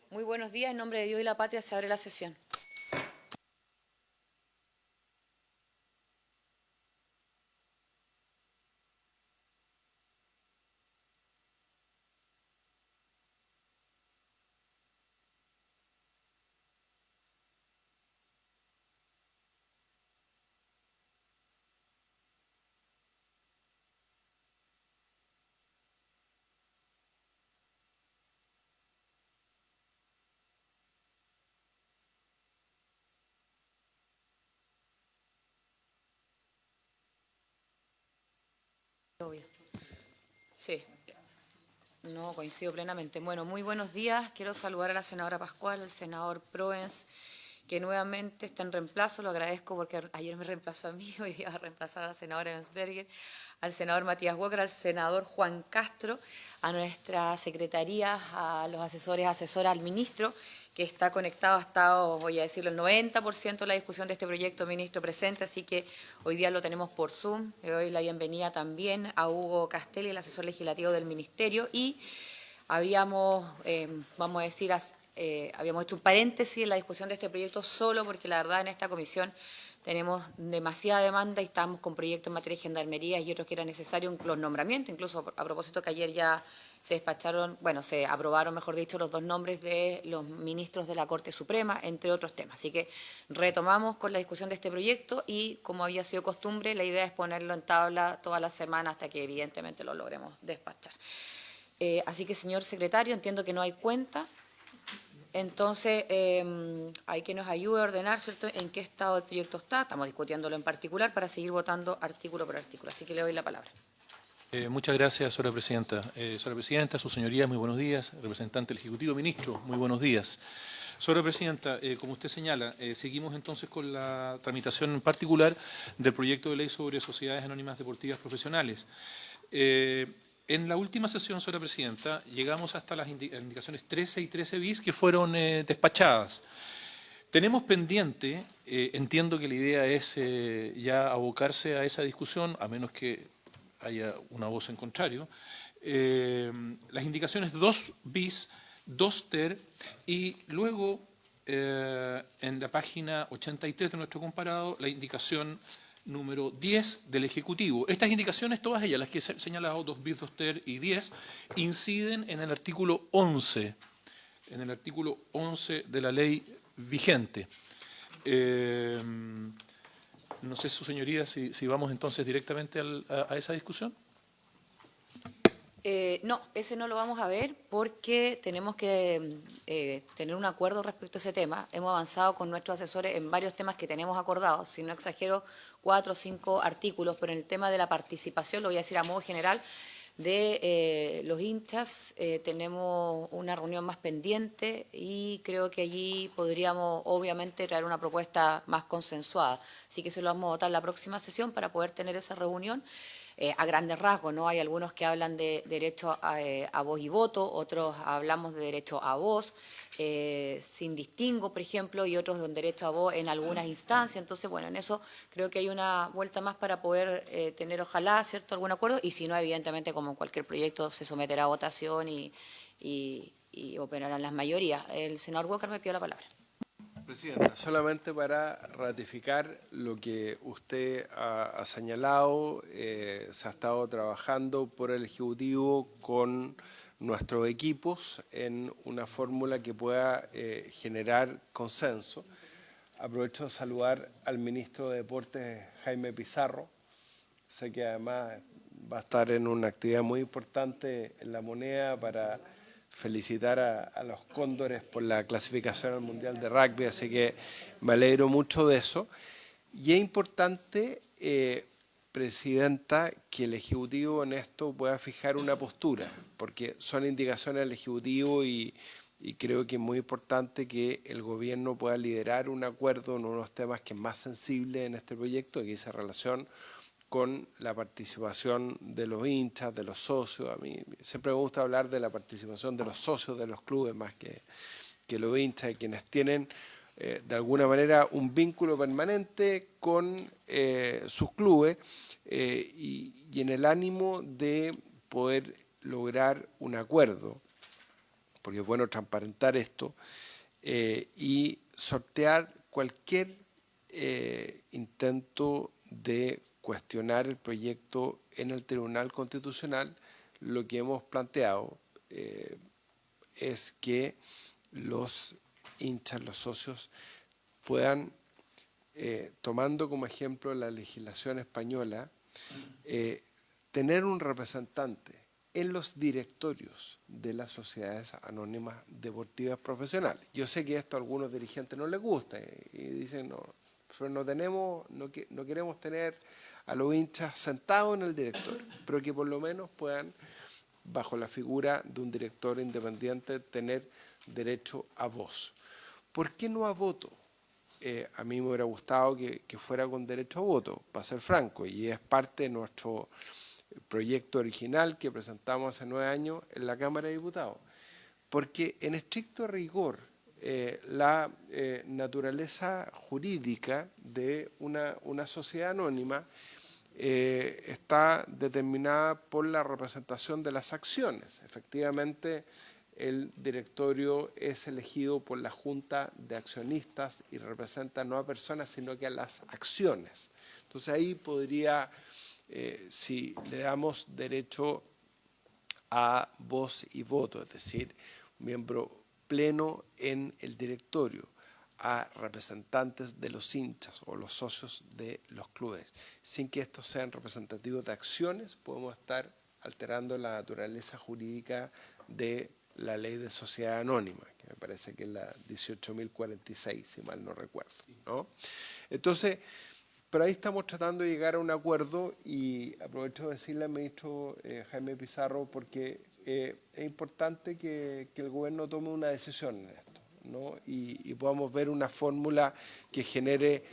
Muy buenos días. En nombre de Dios y la patria se abre la sesión. Obvio. Sí, no coincido plenamente. Bueno, muy buenos días. Quiero saludar a la senadora Pascual, al senador Proens, que nuevamente está en reemplazo. Lo agradezco porque ayer me reemplazó a mí, hoy día va a reemplazar a la senadora Ensberger, al senador Matías Walker, al senador Juan Castro, a nuestra secretaría, a los asesoras al ministro, que está conectado, ha estado, voy a decirlo, el 90% de la discusión de este proyecto, ministro presente, así que hoy día lo tenemos por Zoom. Le doy la bienvenida también a Hugo Castelli, el asesor legislativo del Ministerio, y habíamos, vamos a decir, habíamos hecho un paréntesis en la discusión de este proyecto solo porque la verdad en esta comisión tenemos demasiada demanda y estamos con proyectos en materia de gendarmería y otros que era necesario los nombramientos, incluso a propósito que ayer ya se despacharon, bueno, se aprobaron, mejor dicho, los dos nombres de los ministros de la Corte Suprema, entre otros temas. Así que retomamos con la discusión de este proyecto y, como había sido costumbre, la idea es ponerlo en tabla toda la semana hasta que evidentemente lo logremos despachar. Así que, señor secretario, entiendo que no hay cuenta. Entonces, hay que nos ayude a ordenar, ¿cierto?, en qué estado el proyecto está. Estamos discutiéndolo en particular para seguir votando artículo por artículo. Así que le doy la palabra. Muchas gracias, señora presidenta. Señora presidenta, sus señorías, muy buenos días. Representante del Ejecutivo, ministro, muy buenos días. Señora presidenta, como usted señala, seguimos entonces con la tramitación en particular del proyecto de ley sobre sociedades anónimas deportivas profesionales. En la última sesión, señora presidenta, llegamos hasta las indicaciones 13 y 13 bis que fueron despachadas. Tenemos pendiente, entiendo que la idea es ya abocarse a esa discusión, a menos que haya una voz en contrario, las indicaciones 2 bis, 2 ter y luego en la página 83 de nuestro comparado la indicación número 10 del Ejecutivo. Estas indicaciones, todas ellas, las que he señalado, 2 bis, 2 ter y 10, inciden en el artículo 11, de la ley vigente. No sé, su señoría, si vamos entonces directamente a esa discusión. No, ese no lo vamos a ver porque tenemos que tener un acuerdo respecto a ese tema. Hemos avanzado con nuestros asesores en varios temas que tenemos acordados. Si no exagero, 4 o 5 artículos, pero en el tema de la participación, lo voy a decir a modo general, de los hinchas, tenemos una reunión más pendiente y creo que allí podríamos obviamente traer una propuesta más consensuada. Así que se lo vamos a votar en la próxima sesión para poder tener esa reunión. A grandes rasgos, ¿no? Hay algunos que hablan de derecho a voz y voto, otros hablamos de derecho a voz, sin distingo, por ejemplo, y otros de un derecho a voz en algunas instancias. Entonces, bueno, en eso creo que hay una vuelta más para poder tener, ojalá, ¿cierto?, algún acuerdo, y si no, evidentemente, como en cualquier proyecto, se someterá a votación y operarán las mayorías. El senador Walker me pidió la palabra. Presidenta, solamente para ratificar lo que usted ha señalado, se ha estado trabajando por el Ejecutivo con nuestros equipos en una fórmula que pueda generar consenso. Aprovecho de saludar al ministro de Deportes, Jaime Pizarro. Sé que además va a estar en una actividad muy importante en La Moneda para felicitar a los Cóndores por la clasificación al Mundial de Rugby, así que me alegro mucho de eso. Y es importante, Presidenta, que el Ejecutivo en esto pueda fijar una postura, porque son indicaciones del Ejecutivo y creo que es muy importante que el Gobierno pueda liderar un acuerdo en unos temas que es más sensible en este proyecto, que dice relación con la participación de los hinchas, de los socios. A mí siempre me gusta hablar de la participación de los socios de los clubes más que los hinchas y quienes tienen de alguna manera un vínculo permanente con sus clubes y en el ánimo de poder lograr un acuerdo porque es bueno transparentar esto, y sortear cualquier intento de cuestionar el proyecto en el Tribunal Constitucional. Lo que hemos planteado es que los hinchas, los socios, puedan, tomando como ejemplo la legislación española, tener un representante en los directorios de las sociedades anónimas deportivas profesionales. Yo sé que esto a algunos dirigentes no les gusta y dicen, no, pero no queremos tener a los hinchas sentados en el directorio, pero que por lo menos puedan, bajo la figura de un director independiente, tener derecho a voz. ¿Por qué no a voto? A mí me hubiera gustado que fuera con derecho a voto, para ser franco, y es parte de nuestro proyecto original que presentamos hace 9 años en la Cámara de Diputados. Porque en estricto rigor, la naturaleza jurídica de una sociedad anónima está determinada por la representación de las acciones. Efectivamente, el directorio es elegido por la Junta de Accionistas y representa no a personas, sino que a las acciones. Entonces ahí podría, si le damos derecho a voz y voto, es decir, miembro pleno en el directorio, a representantes de los hinchas o los socios de los clubes, sin que estos sean representativos de acciones, podemos estar alterando la naturaleza jurídica de la ley de sociedad anónima, que me parece que es la 18.046, si mal no recuerdo, ¿no? Entonces, pero ahí estamos tratando de llegar a un acuerdo y aprovecho de decirle al ministro Jaime Pizarro, porque es importante que el gobierno tome una decisión en esto, ¿no? Y podamos ver una fórmula que genere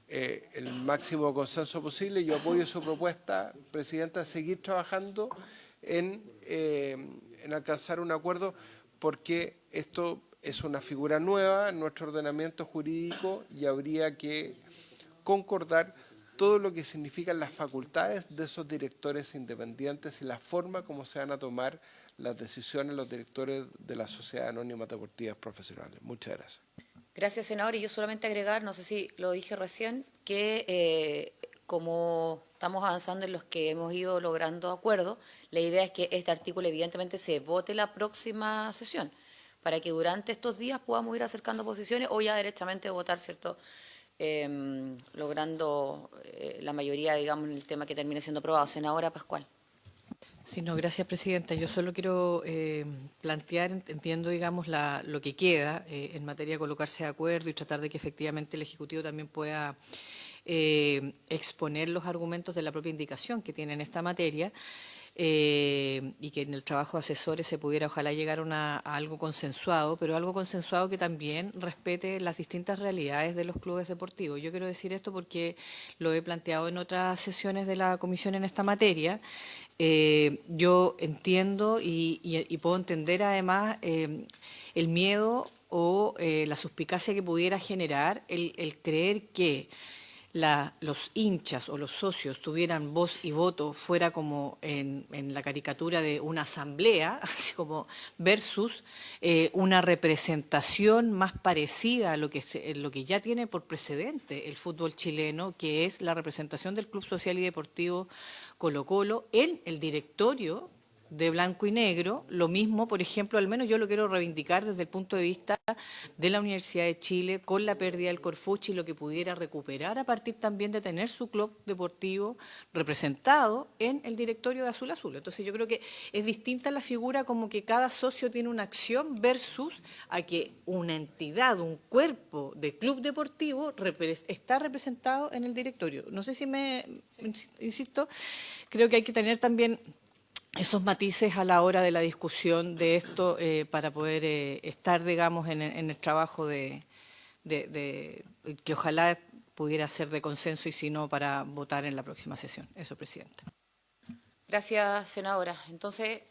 el máximo consenso posible. Yo apoyo su propuesta, Presidenta, de seguir trabajando en alcanzar un acuerdo, porque esto es una figura nueva en nuestro ordenamiento jurídico y habría que concordar todo lo que significan las facultades de esos directores independientes y la forma como se van a tomar las decisiones los directores de las sociedades anónimas deportivas profesionales. Muchas gracias. Gracias, senador. Y yo solamente agregar, no sé si lo dije recién, que como estamos avanzando en los que hemos ido logrando acuerdos, la idea es que este artículo evidentemente se vote la próxima sesión, para que durante estos días podamos ir acercando posiciones o ya directamente votar, ¿cierto?, logrando la mayoría, digamos, en el tema que termine siendo aprobado. Senadora Pascual. Sí, no, gracias, Presidenta. Yo solo quiero plantear, entiendo, digamos, lo que queda en materia de colocarse de acuerdo y tratar de que efectivamente el Ejecutivo también pueda exponer los argumentos de la propia indicación que tiene en esta materia, y que en el trabajo de asesores se pudiera ojalá llegar a algo consensuado, pero algo consensuado que también respete las distintas realidades de los clubes deportivos. Yo quiero decir esto porque lo he planteado en otras sesiones de la comisión en esta materia. Yo entiendo y puedo entender además el miedo o la suspicacia que pudiera generar el creer que los hinchas o los socios tuvieran voz y voto fuera como en la caricatura de una asamblea, así como versus una representación más parecida a lo que ya tiene por precedente el fútbol chileno, que es la representación del Club Social y Deportivo Colo-Colo en el directorio de blanco y negro. Lo mismo, por ejemplo, al menos yo lo quiero reivindicar desde el punto de vista de la Universidad de Chile, con la pérdida del Corfuchi, lo que pudiera recuperar a partir también de tener su club deportivo representado en el directorio de Azul Azul. Entonces yo creo que es distinta la figura, como que cada socio tiene una acción versus a que una entidad, un cuerpo de club deportivo está representado en el directorio. No sé si insisto, creo que hay que tener también esos matices a la hora de la discusión de esto para poder estar, digamos, en el trabajo que ojalá pudiera ser de consenso y si no, para votar en la próxima sesión. Eso, Presidenta. Gracias, senadora. Entonces,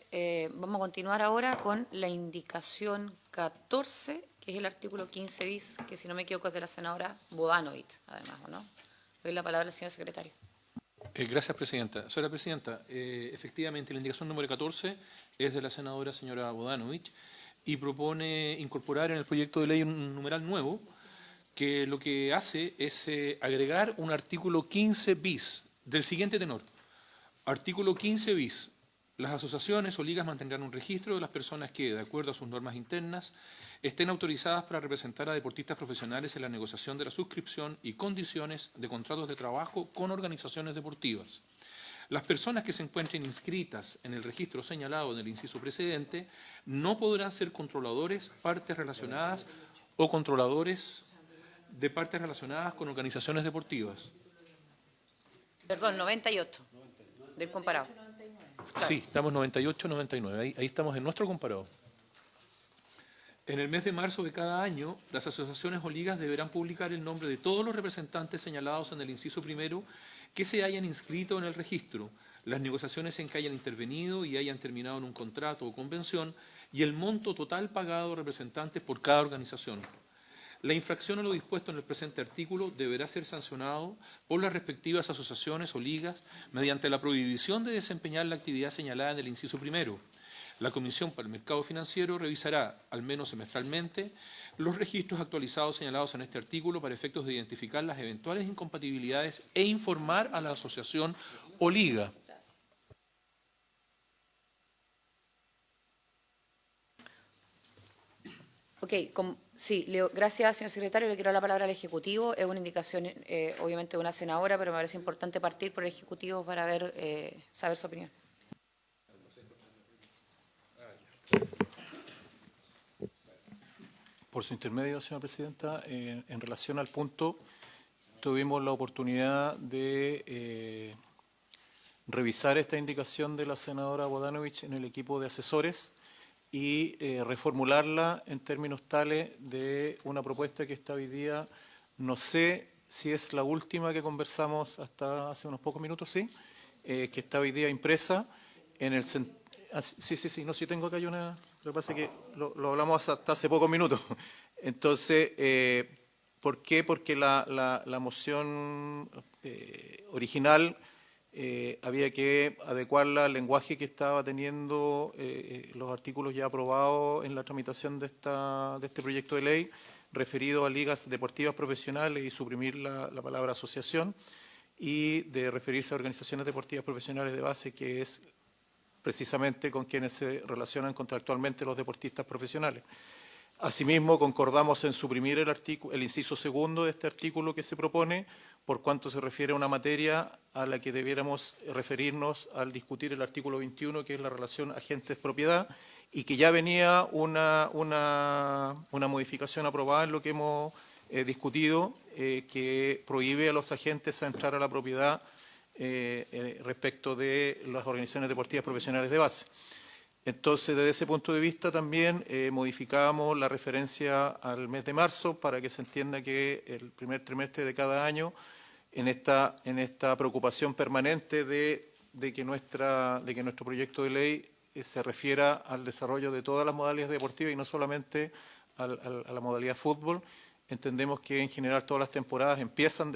vamos a continuar ahora con la indicación 14, que es el artículo 15 bis, que si no me equivoco es de la senadora Bodanovich, además, ¿o no? Le doy la palabra al señor secretario. Gracias, Presidenta. Señora Presidenta, efectivamente la indicación número 14 es de la senadora señora Bodanovich. y propone incorporar en el proyecto de ley un numeral nuevo que lo que hace es agregar un artículo 15 bis del siguiente tenor. Artículo 15 bis. Las asociaciones o ligas mantendrán un registro de las personas que, de acuerdo a sus normas internas, estén autorizadas para representar a deportistas profesionales en la negociación de la suscripción y condiciones de contratos de trabajo con organizaciones deportivas. Las personas que se encuentren inscritas en el registro señalado en el inciso precedente no podrán ser controladores, partes relacionadas o controladores de partes relacionadas con organizaciones deportivas. Perdón, 98 del comparado. Sí, estamos 98, 99, ahí estamos en nuestro comparado. En el mes de marzo de cada año, las asociaciones o ligas deberán publicar el nombre de todos los representantes señalados en el inciso primero que se hayan inscrito en el registro, las negociaciones en que hayan intervenido y hayan terminado en un contrato o convención y el monto total pagado a representantes por cada organización. La infracción a lo dispuesto en el presente artículo deberá ser sancionado por las respectivas asociaciones o ligas mediante la prohibición de desempeñar la actividad señalada en el inciso primero. La Comisión para el Mercado Financiero revisará, al menos semestralmente, los registros actualizados señalados en este artículo para efectos de identificar las eventuales incompatibilidades e informar a la asociación o liga. Ok, sí, Leo, gracias, señor secretario. Le quiero dar la palabra al Ejecutivo. Es una indicación, obviamente, de una senadora, pero me parece importante partir por el Ejecutivo para saber su opinión. Por su intermedio, señora presidenta, en relación al punto, tuvimos la oportunidad de revisar esta indicación de la senadora Bodanovich en el equipo de asesores y reformularla en términos tales de una propuesta que está hoy día, no sé si es la última que conversamos hasta hace unos pocos minutos, sí, que está hoy día impresa en el sí, no, sí tengo acá una. Lo que pasa es que lo hablamos hasta hace pocos minutos. Entonces, ¿por qué? Porque la moción original había que adecuarla al lenguaje que estaba teniendo los artículos ya aprobados en la tramitación de este proyecto de ley referido a ligas deportivas profesionales y suprimir la palabra asociación y de referirse a organizaciones deportivas profesionales de base, que es precisamente con quienes se relacionan contractualmente los deportistas profesionales. Asimismo, concordamos en suprimir el inciso segundo de este artículo que se propone, por cuanto se refiere a una materia a la que debiéramos referirnos al discutir el artículo 21, que es la relación agentes-propiedad, y que ya venía una modificación aprobada en lo que hemos discutido, que prohíbe a los agentes a entrar a la propiedad respecto de las organizaciones deportivas profesionales de base. Entonces, desde ese punto de vista también modificamos la referencia al mes de marzo para que se entienda que el primer trimestre de cada año, en esta preocupación permanente de que nuestro proyecto de ley se refiera al desarrollo de todas las modalidades deportivas y no solamente a la modalidad fútbol. Entendemos que en general todas las temporadas empiezan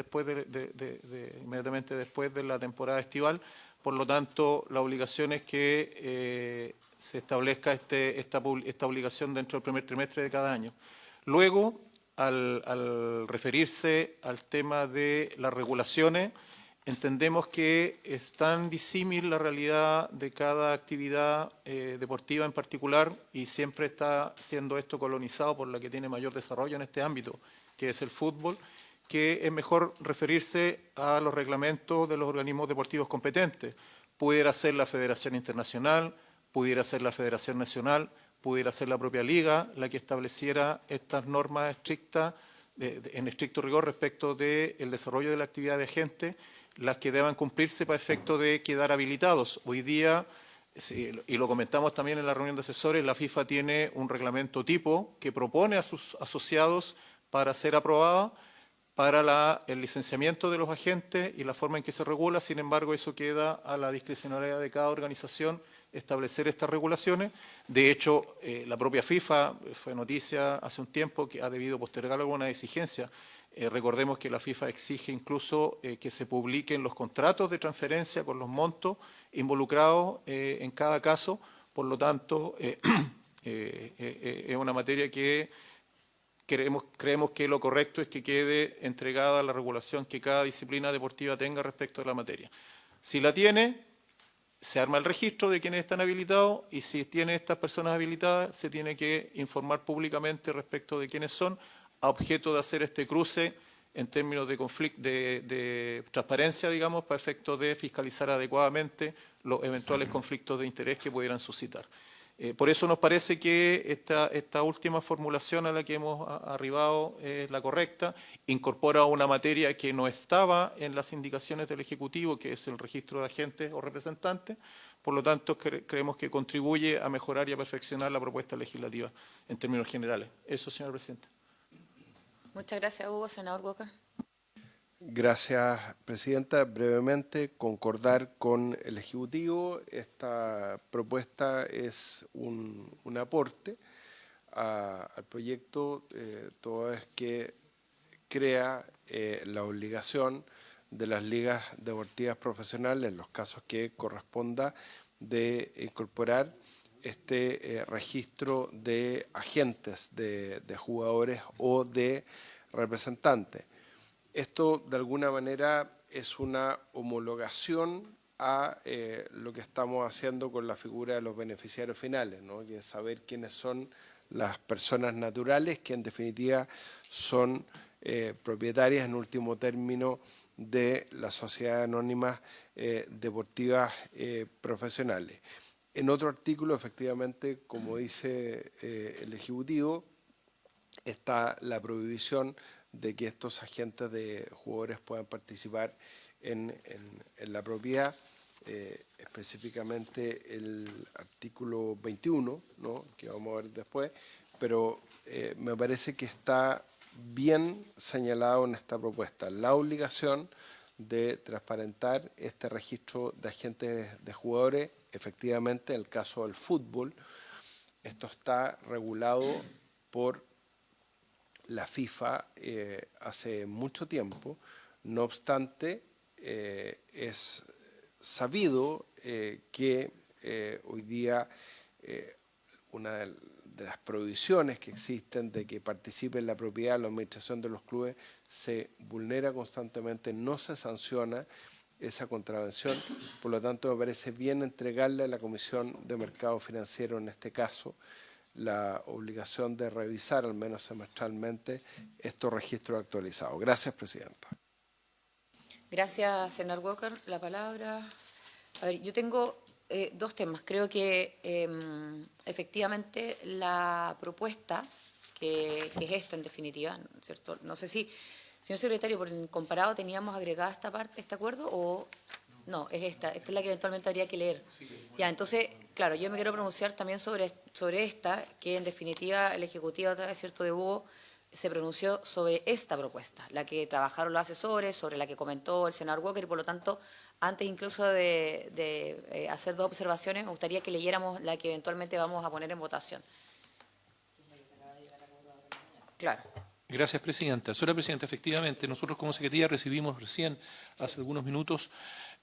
inmediatamente después de la temporada estival, por lo tanto la obligación es que se establezca esta obligación dentro del primer trimestre de cada año. Luego, al referirse al tema de las regulaciones, entendemos que es tan disímil la realidad de cada actividad deportiva en particular y siempre está siendo esto colonizado por la que tiene mayor desarrollo en este ámbito, que es el fútbol, que es mejor referirse a los reglamentos de los organismos deportivos competentes. Pudiera ser la Federación Internacional, pudiera ser la Federación Nacional, pudiera ser la propia Liga la que estableciera estas normas estrictas, en estricto rigor respecto del desarrollo de la actividad de agentes, las que deban cumplirse para efecto de quedar habilitados. Hoy día, y lo comentamos también en la reunión de asesores, la FIFA tiene un reglamento tipo que propone a sus asociados para ser aprobada para el licenciamiento de los agentes y la forma en que se regula. Sin embargo, eso queda a la discrecionalidad de cada organización establecer estas regulaciones. De hecho, la propia FIFA, fue noticia hace un tiempo, que ha debido postergar alguna exigencia. Recordemos que la FIFA exige incluso que se publiquen los contratos de transferencia con los montos involucrados en cada caso. Por lo tanto, Es una materia que creemos que lo correcto es que quede entregada a la regulación que cada disciplina deportiva tenga respecto a la materia. Si la tiene, se arma el registro de quienes están habilitados y si tiene estas personas habilitadas, se tiene que informar públicamente respecto de quiénes son, a objeto de hacer este cruce en términos de conflicto, de transparencia, digamos, para efectos de fiscalizar adecuadamente los eventuales conflictos de interés que pudieran suscitar. Por eso nos parece que esta última formulación a la que hemos arribado es la correcta, incorpora una materia que no estaba en las indicaciones del Ejecutivo, que es el registro de agentes o representantes, por lo tanto creemos que contribuye a mejorar y a perfeccionar la propuesta legislativa en términos generales. Eso, señor presidente. Muchas gracias, Hugo. Senador Walker. Gracias, presidenta. Brevemente, concordar con el Ejecutivo. Esta propuesta es un aporte al proyecto, toda vez que crea la obligación de las ligas deportivas profesionales, en los casos que corresponda, de incorporar este registro de agentes de jugadores o de representantes. Esto, de alguna manera, es una homologación a lo que estamos haciendo con la figura de los beneficiarios finales, ¿no? Que es saber quiénes son las personas naturales que, en definitiva, son propietarias, en último término, de las sociedades anónimas deportivas profesionales. En otro artículo, efectivamente, como dice el Ejecutivo, está la prohibición de que estos agentes de jugadores puedan participar en la propiedad, específicamente el artículo 21, ¿no?, que vamos a ver después, pero me parece que está bien señalado en esta propuesta la obligación de transparentar este registro de agentes de jugadores. Efectivamente, en el caso del fútbol, esto está regulado por la FIFA hace mucho tiempo. No obstante, es sabido que hoy día una de las prohibiciones que existen de que participe en la propiedad, la administración de los clubes, se vulnera constantemente, no se sanciona esa contravención. Por lo tanto, me parece bien entregarle a la Comisión de Mercado Financiero, en este caso, la obligación de revisar, al menos semestralmente, estos registros actualizados. Gracias, presidenta. Gracias, senador Walker. La palabra. A ver, yo tengo dos temas. Creo que efectivamente la propuesta, que es esta en definitiva, ¿cierto? No sé si, señor secretario, por el comparado teníamos agregada esta parte, este acuerdo, o no, es esta es la que eventualmente habría que leer. Ya, entonces, claro, yo me quiero pronunciar también sobre esta, que en definitiva el Ejecutivo, a través, ¿cierto?, de Hugo, se pronunció sobre esta propuesta, la que trabajaron los asesores, sobre la que comentó el senador Walker, y por lo tanto, antes incluso de hacer dos observaciones, me gustaría que leyéramos la que eventualmente vamos a poner en votación. Claro. Gracias, presidenta. Señora presidenta, efectivamente, nosotros como Secretaría recibimos recién, hace algunos minutos,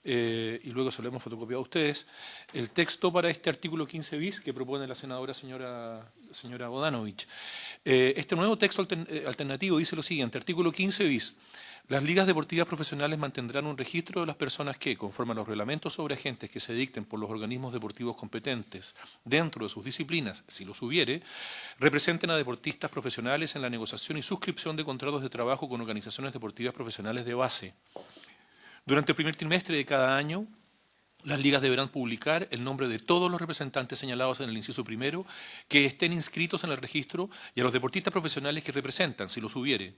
y luego se lo hemos fotocopiado a ustedes, el texto para este artículo 15 bis que propone la senadora señora Bodanovich. Este nuevo texto alternativo dice lo siguiente: artículo 15 bis. Las ligas deportivas profesionales mantendrán un registro de las personas que, conforme a los reglamentos sobre agentes que se dicten por los organismos deportivos competentes dentro de sus disciplinas, si los hubiere, representen a deportistas profesionales en la negociación y suscripción de contratos de trabajo con organizaciones deportivas profesionales de base. Durante el primer trimestre de cada año, las ligas deberán publicar el nombre de todos los representantes señalados en el inciso primero que estén inscritos en el registro y a los deportistas profesionales que representan, si los hubiere.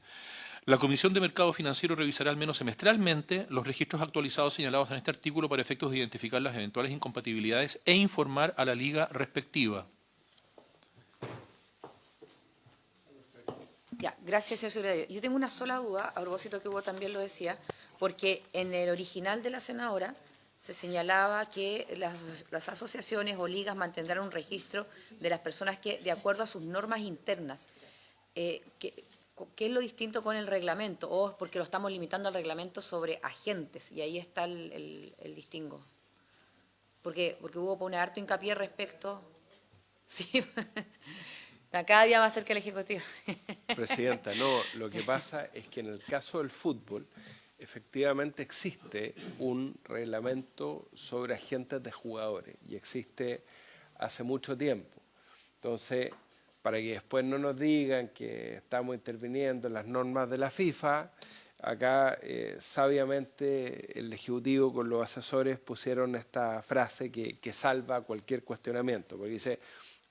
La Comisión de Mercado Financiero revisará al menos semestralmente los registros actualizados señalados en este artículo para efectos de identificar las eventuales incompatibilidades e informar a la liga respectiva. Ya, gracias, señor secretario. Yo tengo una sola duda, a propósito que Hugo también lo decía, porque en el original de la senadora se señalaba que las asociaciones o ligas mantendrán un registro de las personas que, de acuerdo a sus normas internas, ¿qué es lo distinto con el reglamento? ¿O es porque lo estamos limitando al reglamento sobre agentes? Y ahí está el distingo. Porque Hugo pone harto hincapié respecto... Sí, cada día más cerca el Ejecutivo. Presidenta, no, lo que pasa es que en el caso del fútbol, efectivamente existe un reglamento sobre agentes de jugadores y existe hace mucho tiempo. Entonces, para que después no nos digan que estamos interviniendo en las normas de la FIFA, acá sabiamente el Ejecutivo con los asesores pusieron esta frase que salva cualquier cuestionamiento, porque dice,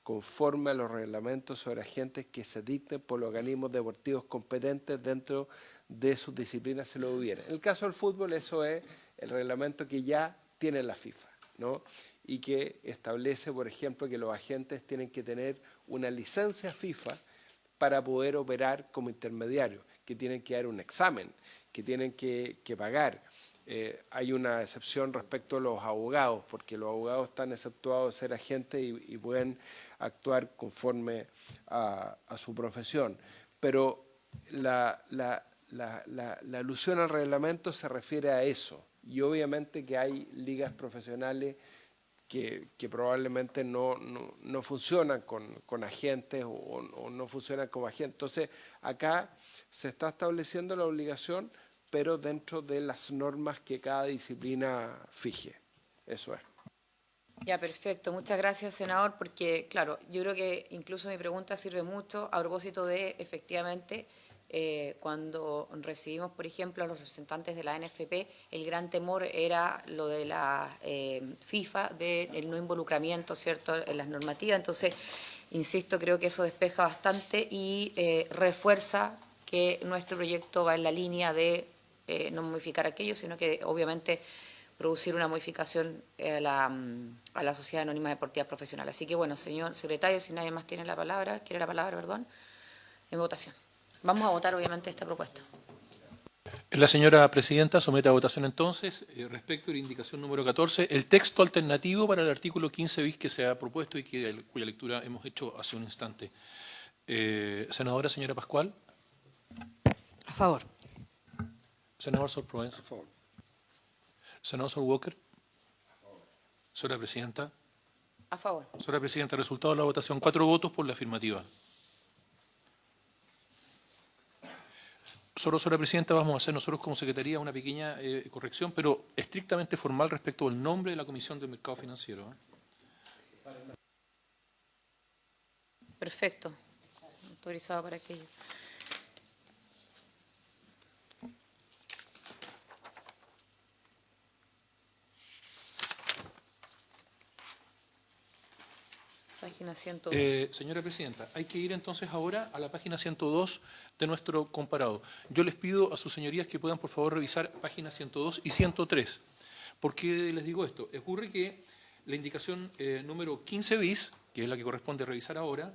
conforme a los reglamentos sobre agentes que se dicten por los organismos deportivos competentes dentro de sus disciplinas se lo hubiera. En el caso del fútbol, eso es el reglamento que ya tiene la FIFA, ¿no? Y que establece, por ejemplo, que los agentes tienen que tener una licencia FIFA para poder operar como intermediarios, que tienen que dar un examen, que tienen que pagar. Hay una excepción respecto a los abogados, porque los abogados están exceptuados de ser agentes y pueden actuar conforme a su profesión. Pero la alusión al reglamento se refiere a eso. Y obviamente que hay ligas profesionales que probablemente no funcionan con agentes o no funcionan como agentes. Entonces, acá se está estableciendo la obligación, pero dentro de las normas que cada disciplina fije. Eso es. Ya, perfecto. Muchas gracias, senador, porque, claro, yo creo que incluso mi pregunta sirve mucho a propósito de, efectivamente, cuando recibimos, por ejemplo, a los representantes de la NFP, el gran temor era lo de la FIFA, del no involucramiento, ¿cierto?, en las normativas. Entonces, insisto, creo que eso despeja bastante y refuerza que nuestro proyecto va en la línea de no modificar aquello, sino que, obviamente, producir una modificación a la Sociedad Anónima Deportiva Profesional. Así que, bueno, señor secretario, si nadie más tiene la palabra, quiere la palabra, perdón, en votación. Vamos a votar, obviamente, esta propuesta. La señora presidenta somete a votación entonces, respecto a la indicación número 14, el texto alternativo para el artículo 15 bis que se ha propuesto y cuya lectura hemos hecho hace un instante. Senadora, señora Pascual. A favor. Senador Sor Proens. A favor. Senador Sor Walker. A favor. Señora presidenta. A favor. Señora presidenta, resultado de la votación, 4 votos por la afirmativa. Señora presidenta, vamos a hacer nosotros como Secretaría una pequeña corrección, pero estrictamente formal respecto al nombre de la Comisión del Mercado Financiero. Perfecto. Autorizado para aquello. Página 102. Señora presidenta, hay que ir entonces ahora a la página 102 de nuestro comparado. Yo les pido a sus señorías que puedan por favor revisar páginas 102 y 103. ¿Por qué les digo esto? Ocurre que la indicación número 15 bis, que es la que corresponde revisar ahora,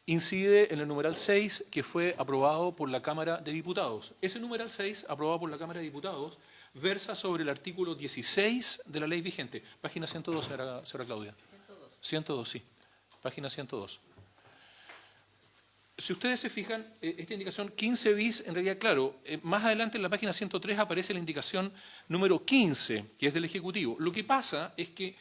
incide en el numeral 6 que fue aprobado por la Cámara de Diputados. Ese numeral 6, aprobado por la Cámara de Diputados, versa sobre el artículo 16 de la ley vigente. Página 102, señora Claudia. 102, sí. Página 102. Si ustedes se fijan, esta indicación 15 bis, en realidad, claro, más adelante en la página 103 aparece la indicación número 15, que es del Ejecutivo. Lo que pasa es que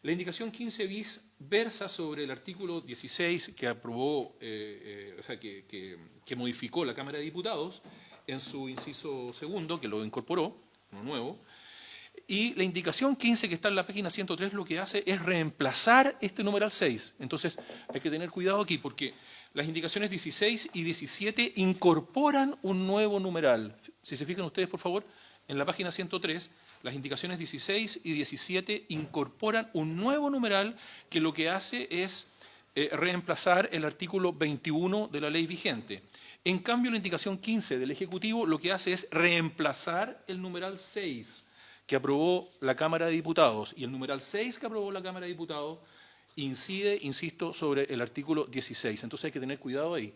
la indicación 15 bis versa sobre el artículo 16 que aprobó, o sea, que modificó la Cámara de Diputados en su inciso segundo, que lo incorporó, uno nuevo. Y la indicación 15 que está en la página 103 lo que hace es reemplazar este numeral 6. Entonces hay que tener cuidado aquí porque las indicaciones 16 y 17 incorporan un nuevo numeral. Si se fijan ustedes, por favor, en la página 103, las indicaciones 16 y 17 incorporan un nuevo numeral que lo que hace es reemplazar el artículo 21 de la ley vigente. En cambio, la indicación 15 del Ejecutivo lo que hace es reemplazar el numeral 6 que aprobó la Cámara de Diputados, y el numeral 6 que aprobó la Cámara de Diputados incide, insisto, sobre el artículo 16. Entonces hay que tener cuidado ahí.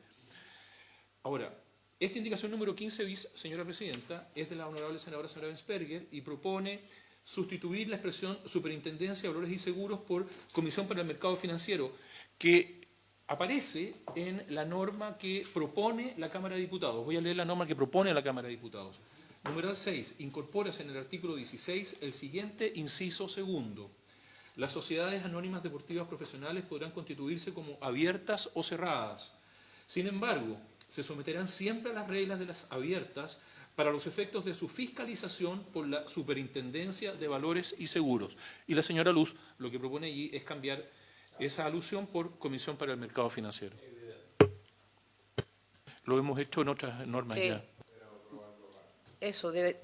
Ahora, esta indicación número 15 bis, señora presidenta, es de la honorable senadora Bensperger y propone sustituir la expresión Superintendencia de Valores y Seguros por Comisión para el Mercado Financiero, que aparece en la norma que propone la Cámara de Diputados. Voy a leer la norma que propone la Cámara de Diputados. Numeral 6. Incorporas en el artículo 16 el siguiente inciso segundo. Las sociedades anónimas deportivas profesionales podrán constituirse como abiertas o cerradas. Sin embargo, se someterán siempre a las reglas de las abiertas para los efectos de su fiscalización por la Superintendencia de Valores y Seguros. Y la señora Luz lo que propone allí es cambiar esa alusión por Comisión para el Mercado Financiero. Lo hemos hecho en otras normas Sí. ya. Eso debe...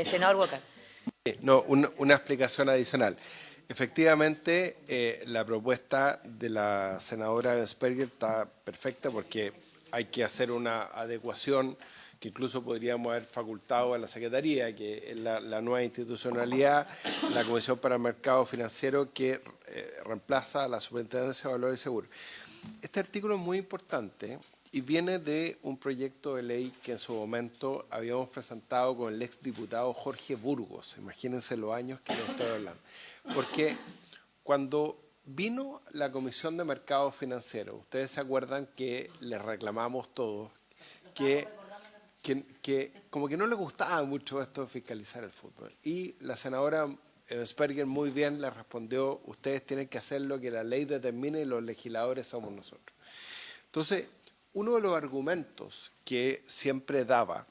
senador Walker. No, una explicación adicional. Efectivamente, la propuesta de la senadora Gensperger está perfecta porque hay que hacer una adecuación que incluso podríamos haber facultado a la Secretaría, que es la nueva institucionalidad, la Comisión para el Mercado Financiero, que reemplaza a la Superintendencia de Valores y Seguros. Este artículo es muy importante y viene de un proyecto de ley que en su momento habíamos presentado con el exdiputado Jorge Burgos. Imagínense los años que le estoy hablando. Porque cuando vino la Comisión de Mercado Financiero, ustedes se acuerdan que les reclamamos todos que como que no les gustaba mucho esto de fiscalizar el fútbol. Y la senadora Gensperger muy bien le respondió, ustedes tienen que hacer lo que la ley determine y los legisladores somos nosotros. Entonces, uno de los argumentos que siempre daba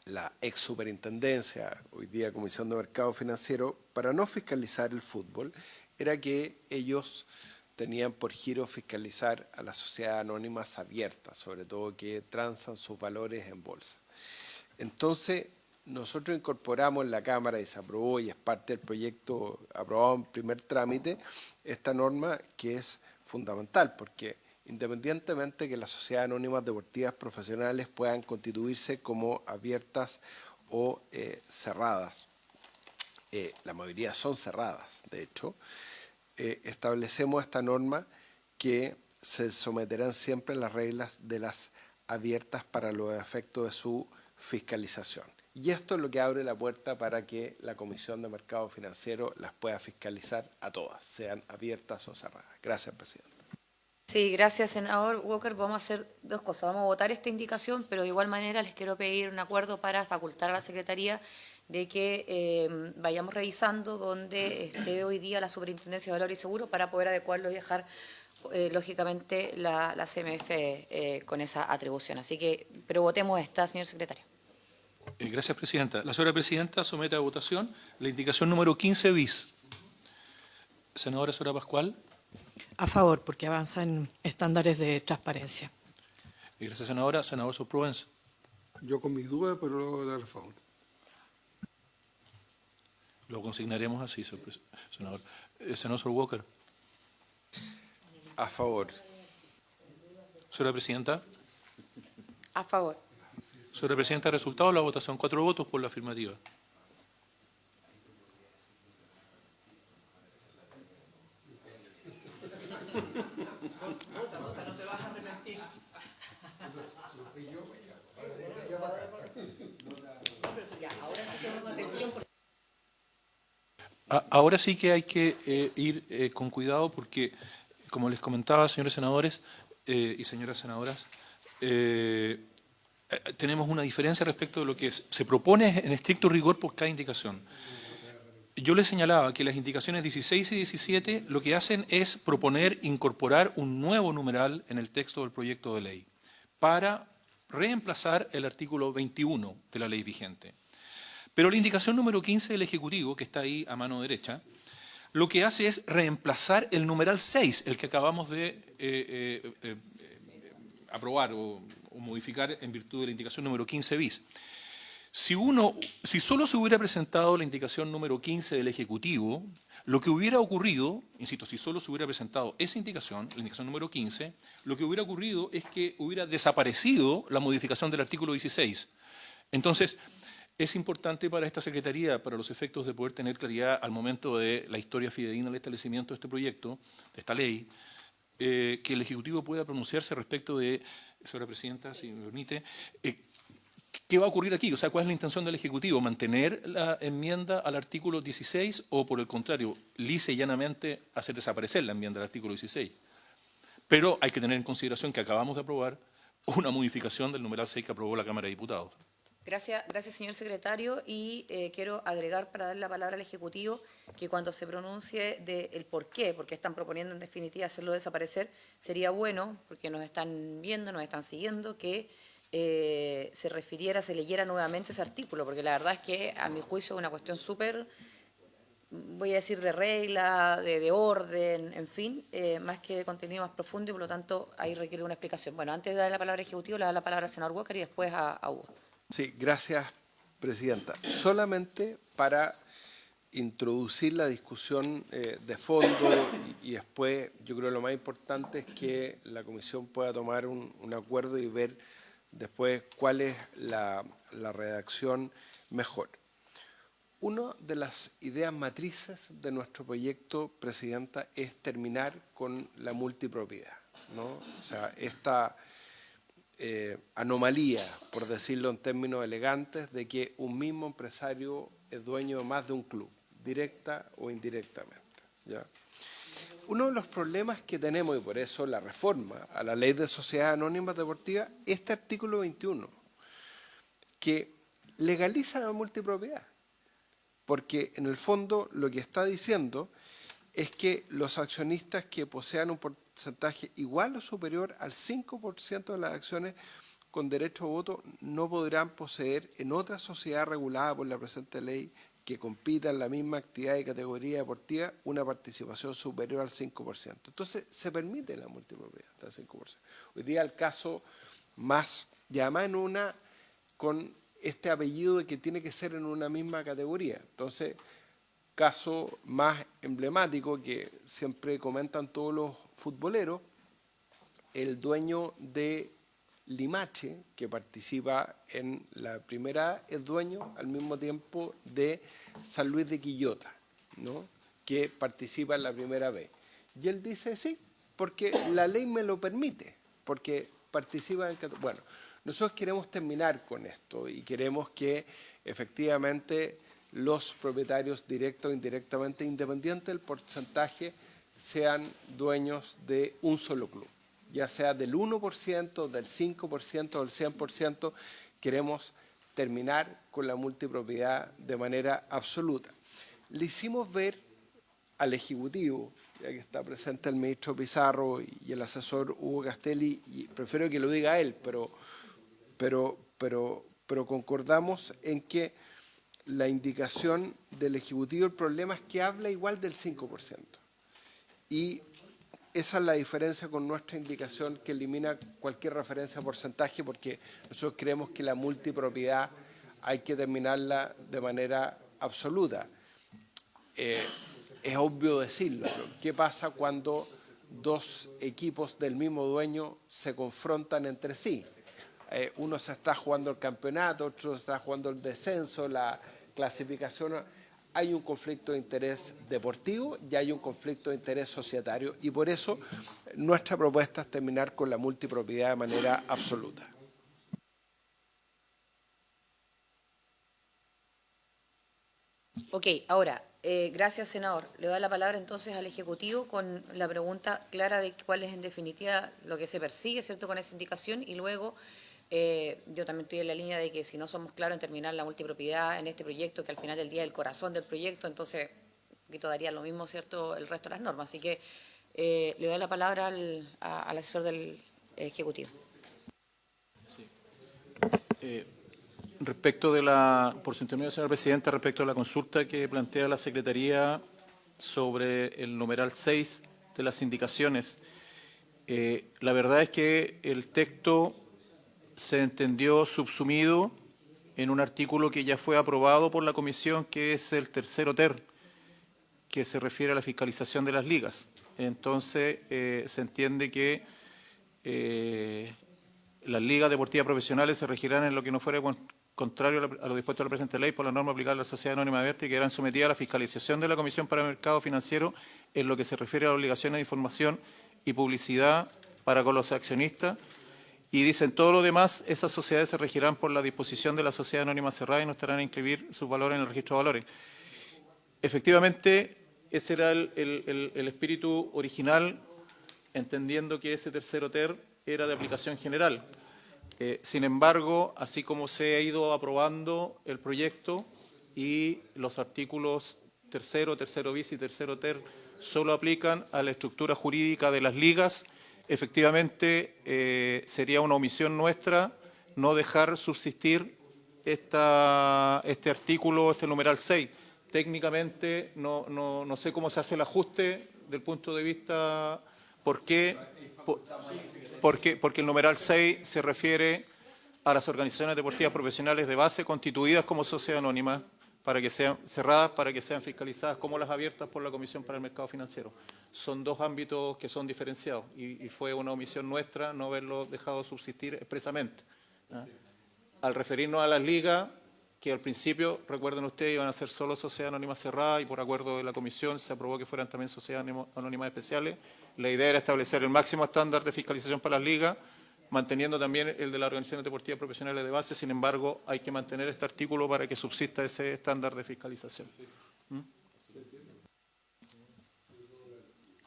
la ex superintendencia, hoy día Comisión de Mercado Financiero, para no fiscalizar el fútbol, era que ellos tenían por giro fiscalizar a las sociedades anónimas abiertas, sobre todo que transan sus valores en bolsa. Entonces, nosotros incorporamos en la Cámara y se aprobó y es parte del proyecto aprobado en primer trámite, esta norma que es fundamental porque independientemente que las sociedades anónimas deportivas profesionales puedan constituirse como abiertas o cerradas, la mayoría son cerradas, de hecho, establecemos esta norma que se someterán siempre a las reglas de las abiertas para los efectos de su fiscalización. Y esto es lo que abre la puerta para que la Comisión de Mercado Financiero las pueda fiscalizar a todas, sean abiertas o cerradas. Gracias, presidente. Sí, gracias, senador Walker. Vamos a hacer dos cosas. Vamos a votar esta indicación, pero de igual manera les quiero pedir un acuerdo para facultar a la Secretaría de que vayamos revisando dónde esté hoy día la Superintendencia de Valores y Seguros para poder adecuarlo y dejar, lógicamente, la CMF con esa atribución. Así que, pero votemos esta, señor secretario. Gracias, presidenta. La señora presidenta somete a votación la indicación número 15 bis. Senadora Soraya Pascual. A favor, porque avanza en estándares de transparencia. Gracias, senadora. Senador Sor Proens. Yo con mis dudas, pero lo voy a dar a favor. Lo consignaremos así, senador. Senador Sor Walker. A favor. Señora presidenta. A favor. Señora presidenta, resultado de la votación. 4 votos por la afirmativa. Ahora sí que hay que ir con cuidado porque, como les comentaba, señores senadores y señoras senadoras, tenemos una diferencia respecto de lo que se propone en estricto rigor por cada indicación. Yo les señalaba que las indicaciones 16 y 17 lo que hacen es proponer incorporar un nuevo numeral en el texto del proyecto de ley para reemplazar el artículo 21 de la ley vigente. Pero la indicación número 15 del Ejecutivo, que está ahí a mano derecha, lo que hace es reemplazar el numeral 6, el que acabamos de aprobar o modificar en virtud de la indicación número 15 bis. Si solo se hubiera presentado la indicación número 15 del Ejecutivo, lo que hubiera ocurrido, insisto, si solo se hubiera presentado esa indicación, la indicación número 15, lo que hubiera ocurrido es que hubiera desaparecido la modificación del artículo 16. Entonces, es importante para esta Secretaría, para los efectos de poder tener claridad al momento de la historia fidedigna del establecimiento de este proyecto, de esta ley, que el Ejecutivo pueda pronunciarse respecto de, señora presidenta, si me permite, ¿qué va a ocurrir aquí? O sea, ¿cuál es la intención del Ejecutivo? ¿Mantener la enmienda al artículo 16 o, por el contrario, lisa y llanamente hacer desaparecer la enmienda al artículo 16? Pero hay que tener en consideración que acabamos de aprobar una modificación del numeral 6 que aprobó la Cámara de Diputados. Gracias, señor secretario. Y quiero agregar, para dar la palabra al Ejecutivo, que cuando se pronuncie del por qué están proponiendo en definitiva hacerlo desaparecer, sería bueno, porque nos están viendo, nos están siguiendo, que se leyera nuevamente ese artículo, porque la verdad es que, a mi juicio, es una cuestión súper, voy a decir, de regla, de orden, en fin, más que de contenido más profundo, y por lo tanto ahí requiere una explicación. Bueno, antes de dar la palabra al Ejecutivo, le doy la palabra al senador Walker y después a Hugo. Sí, gracias, presidenta. Solamente para introducir la discusión de fondo y después, yo creo que lo más importante es que la Comisión pueda tomar un acuerdo y ver después cuál es la redacción mejor. Una de las ideas matrices de nuestro proyecto, presidenta, es terminar con la multipropiedad, ¿no? O sea, esta anomalía, por decirlo en términos elegantes, de que un mismo empresario es dueño de más de un club, directa o indirectamente, ¿ya? Uno de los problemas que tenemos, y por eso la reforma a la Ley de Sociedades Anónimas Deportivas, este artículo 21, que legaliza la multipropiedad, porque en el fondo lo que está diciendo es que los accionistas que posean un porcentaje igual o superior al 5% de las acciones con derecho a voto no podrán poseer en otra sociedad regulada por la presente ley que compita en la misma actividad y categoría deportiva una participación superior al 5%. Entonces, se permite la multipropiedad hasta el 5%. Hoy día el caso más, y además en una con este apellido de que tiene que ser en una misma categoría. Entonces, caso más emblemático que siempre comentan todos los futboleros, el dueño de Limache, que participa en la primera A, es dueño al mismo tiempo de San Luis de Quillota, ¿no?, que participa en la primera B. Y él dice, sí, porque la ley me lo permite, porque participa en... Bueno, nosotros queremos terminar con esto y queremos que efectivamente los propietarios directos o indirectamente, independiente del porcentaje, sean dueños de un solo club, ya sea del 1%, del 5%, del 100%, queremos terminar con la multipropiedad de manera absoluta. Le hicimos ver al Ejecutivo, ya que está presente el ministro Pizarro y el asesor Hugo Castelli, y prefiero que lo diga él, pero concordamos en que la indicación del Ejecutivo, el problema es que habla igual del 5%. Y esa es la diferencia con nuestra indicación, que elimina cualquier referencia a porcentaje, porque nosotros creemos que la multipropiedad hay que terminarla de manera absoluta. Es obvio decirlo, pero ¿qué pasa cuando dos equipos del mismo dueño se confrontan entre sí? Uno se está jugando el campeonato, otro se está jugando el descenso, la clasificación. Hay un conflicto de interés deportivo y hay un conflicto de interés societario, y por eso nuestra propuesta es terminar con la multipropiedad de manera absoluta. Ok, ahora, gracias, senador. Le doy la palabra entonces al Ejecutivo con la pregunta clara de cuál es en definitiva lo que se persigue, ¿cierto?, con esa indicación, y luego yo también estoy en la línea de que si no somos claros en terminar la multipropiedad en este proyecto, que al final del día es el corazón del proyecto, entonces que daría lo mismo, ¿cierto?, el resto de las normas. Así que le doy la palabra al asesor del Ejecutivo. Respecto de por su intermedio, señora presidenta, respecto a la consulta que plantea la Secretaría sobre el numeral 6 de las indicaciones, la verdad es que el texto se entendió subsumido en un artículo que ya fue aprobado por la Comisión, que es el tercero ter, que se refiere a la fiscalización de las ligas. Entonces, se entiende que las ligas deportivas profesionales se regirán en lo que no fuera contrario a lo dispuesto en la presente ley por la norma aplicable a la Sociedad Anónima Abierta y que quedarán sometidas a la fiscalización de la Comisión para el Mercado Financiero en lo que se refiere a las obligaciones de información y publicidad para con los accionistas, Y dicen, todo lo demás, esas sociedades se regirán por la disposición de la sociedad anónima cerrada y no estarán a inscribir sus valores en el registro de valores. Efectivamente, ese era el espíritu original, entendiendo que ese tercero ter era de aplicación general. Sin embargo, así como se ha ido aprobando el proyecto y los artículos tercero, tercero bis y tercero ter solo aplican a la estructura jurídica de las ligas, efectivamente sería una omisión nuestra no dejar subsistir este artículo, este numeral 6. Técnicamente no sé cómo se hace el ajuste del punto de vista, porque el numeral 6 se refiere a las organizaciones deportivas profesionales de base constituidas como sociedad anónima, para que sean cerradas, para que sean fiscalizadas como las abiertas por la Comisión para el Mercado Financiero. Son dos ámbitos que son diferenciados y fue una omisión nuestra no haberlo dejado subsistir expresamente. Al referirnos a las ligas, que al principio, recuerden ustedes, iban a ser solo sociedades anónimas cerradas y por acuerdo de la Comisión se aprobó que fueran también sociedades anónimas especiales. La idea era establecer el máximo estándar de fiscalización para las ligas, manteniendo también el de las organizaciones deportivas profesionales de base. Sin embargo, hay que mantener este artículo para que subsista ese estándar de fiscalización.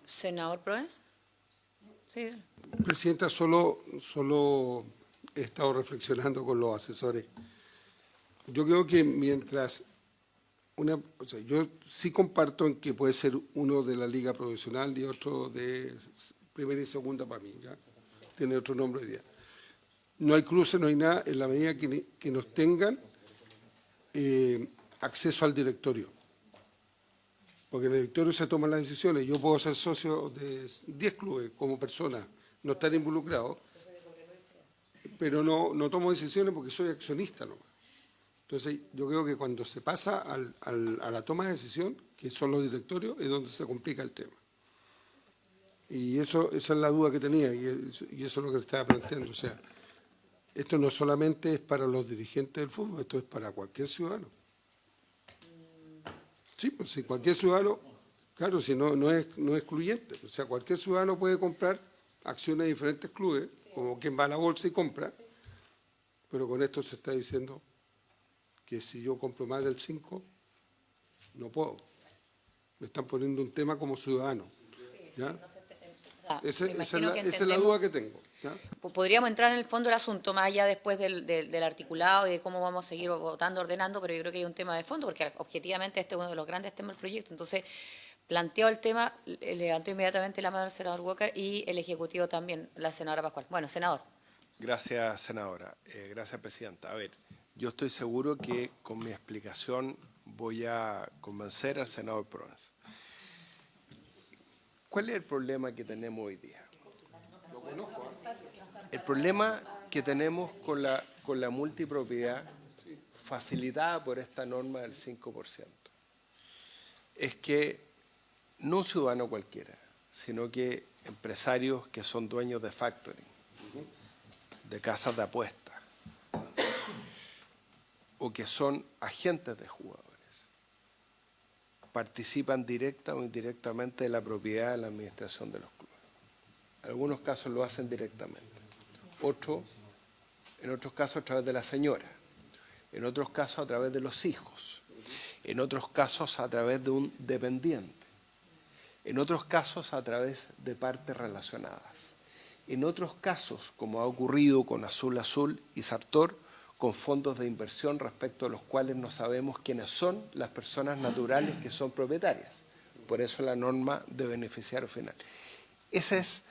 Senador Proens. Sí. Presidenta, solo he estado reflexionando con los asesores. Yo creo que mientras yo sí comparto en que puede ser uno de la liga profesional y otro de primera y segunda para mí, ¿ya? Tiene otro nombre hoy día. No hay cruce, no hay nada, en la medida que nos tengan acceso al directorio. Porque en el directorio se toman las decisiones. Yo puedo ser socio de 10 clubes como persona, no estar involucrado, pero no tomo decisiones porque soy accionista nomás. Entonces, yo creo que cuando se pasa a la toma de decisión, que son los directorios, es donde se complica el tema. Y esa es la duda que tenía, y eso es lo que le estaba planteando. O sea, esto no solamente es para los dirigentes del fútbol, esto es para cualquier ciudadano. Sí, pues si cualquier ciudadano, claro, si no es excluyente. O sea, cualquier ciudadano puede comprar acciones de diferentes clubes, como quien va a la bolsa y compra, pero con esto se está diciendo que si yo compro más del 5, no puedo. Me están poniendo un tema como ciudadano. ¿Ya? Esa es la duda que tengo. ¿Ya? Podríamos entrar en el fondo del asunto, más allá después del articulado y de cómo vamos a seguir votando, ordenando, pero yo creo que hay un tema de fondo, porque objetivamente este es uno de los grandes temas del proyecto. Entonces, planteado el tema, levantó inmediatamente la mano el senador Walker y el Ejecutivo también, la senadora Pascual. Bueno, senador. Gracias, senadora. Gracias, presidenta. A ver, yo estoy seguro que con mi explicación voy a convencer al senador Proens. ¿Cuál es el problema que tenemos hoy día? El problema que tenemos con la multipropiedad facilitada por esta norma del 5% es que no un ciudadano cualquiera, sino que empresarios que son dueños de factoring, de casas de apuestas, o que son agentes de jugadores, participan directa o indirectamente de la propiedad de la administración de los clubes. En algunos casos lo hacen directamente, en otros casos a través de la señora, en otros casos a través de los hijos, en otros casos a través de un dependiente, en otros casos a través de partes relacionadas, en otros casos, como ha ocurrido con Azul Azul y Sartor, con fondos de inversión respecto a los cuales no sabemos quiénes son las personas naturales que son propietarias. Por eso la norma de beneficiario final. Esa es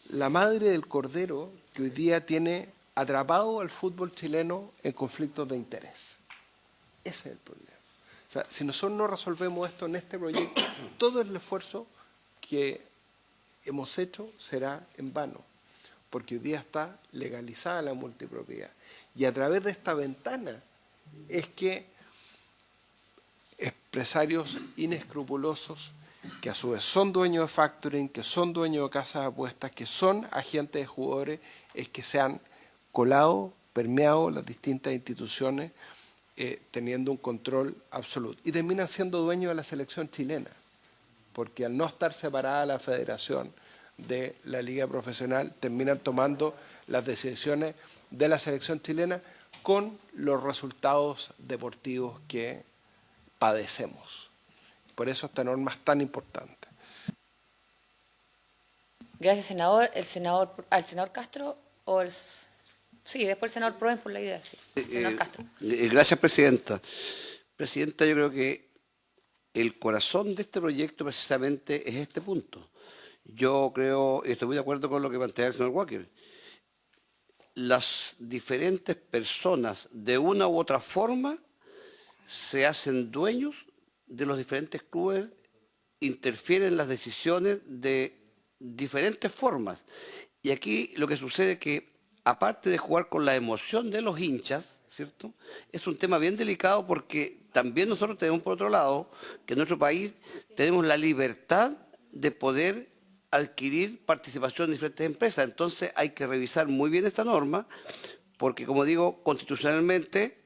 la madre del cordero que hoy día tiene atrapado al fútbol chileno en conflictos de interés. Ese es el problema. O sea, si nosotros no resolvemos esto en este proyecto, todo el esfuerzo que hemos hecho será en vano, porque hoy día está legalizada la multipropiedad. Y a través de esta ventana es que empresarios inescrupulosos, que a su vez son dueños de factoring, que son dueños de casas de apuestas, que son agentes de jugadores, es que se han colado, permeado las distintas instituciones, teniendo un control absoluto. Y terminan siendo dueños de la selección chilena, porque al no estar separada la federación de la liga profesional terminan tomando las decisiones de la selección chilena con los resultados deportivos que padecemos. Por eso esta norma es tan importante. Gracias, senador. ¿Al senador Castro o el...? Sí, después el senador Proens por la idea, sí. Senador Castro. Gracias, Presidenta. Presidenta, yo creo que el corazón de este proyecto precisamente es este punto. Yo creo, estoy muy de acuerdo con lo que plantea el señor Walker. Las diferentes personas, de una u otra forma, se hacen dueños de los diferentes clubes, interfieren en las decisiones de diferentes formas. Y aquí lo que sucede es que, aparte de jugar con la emoción de los hinchas, ¿cierto?, es un tema bien delicado porque también nosotros tenemos, por otro lado, que en nuestro país tenemos la libertad de poder adquirir participación en diferentes empresas. Entonces hay que revisar muy bien esta norma porque, como digo, constitucionalmente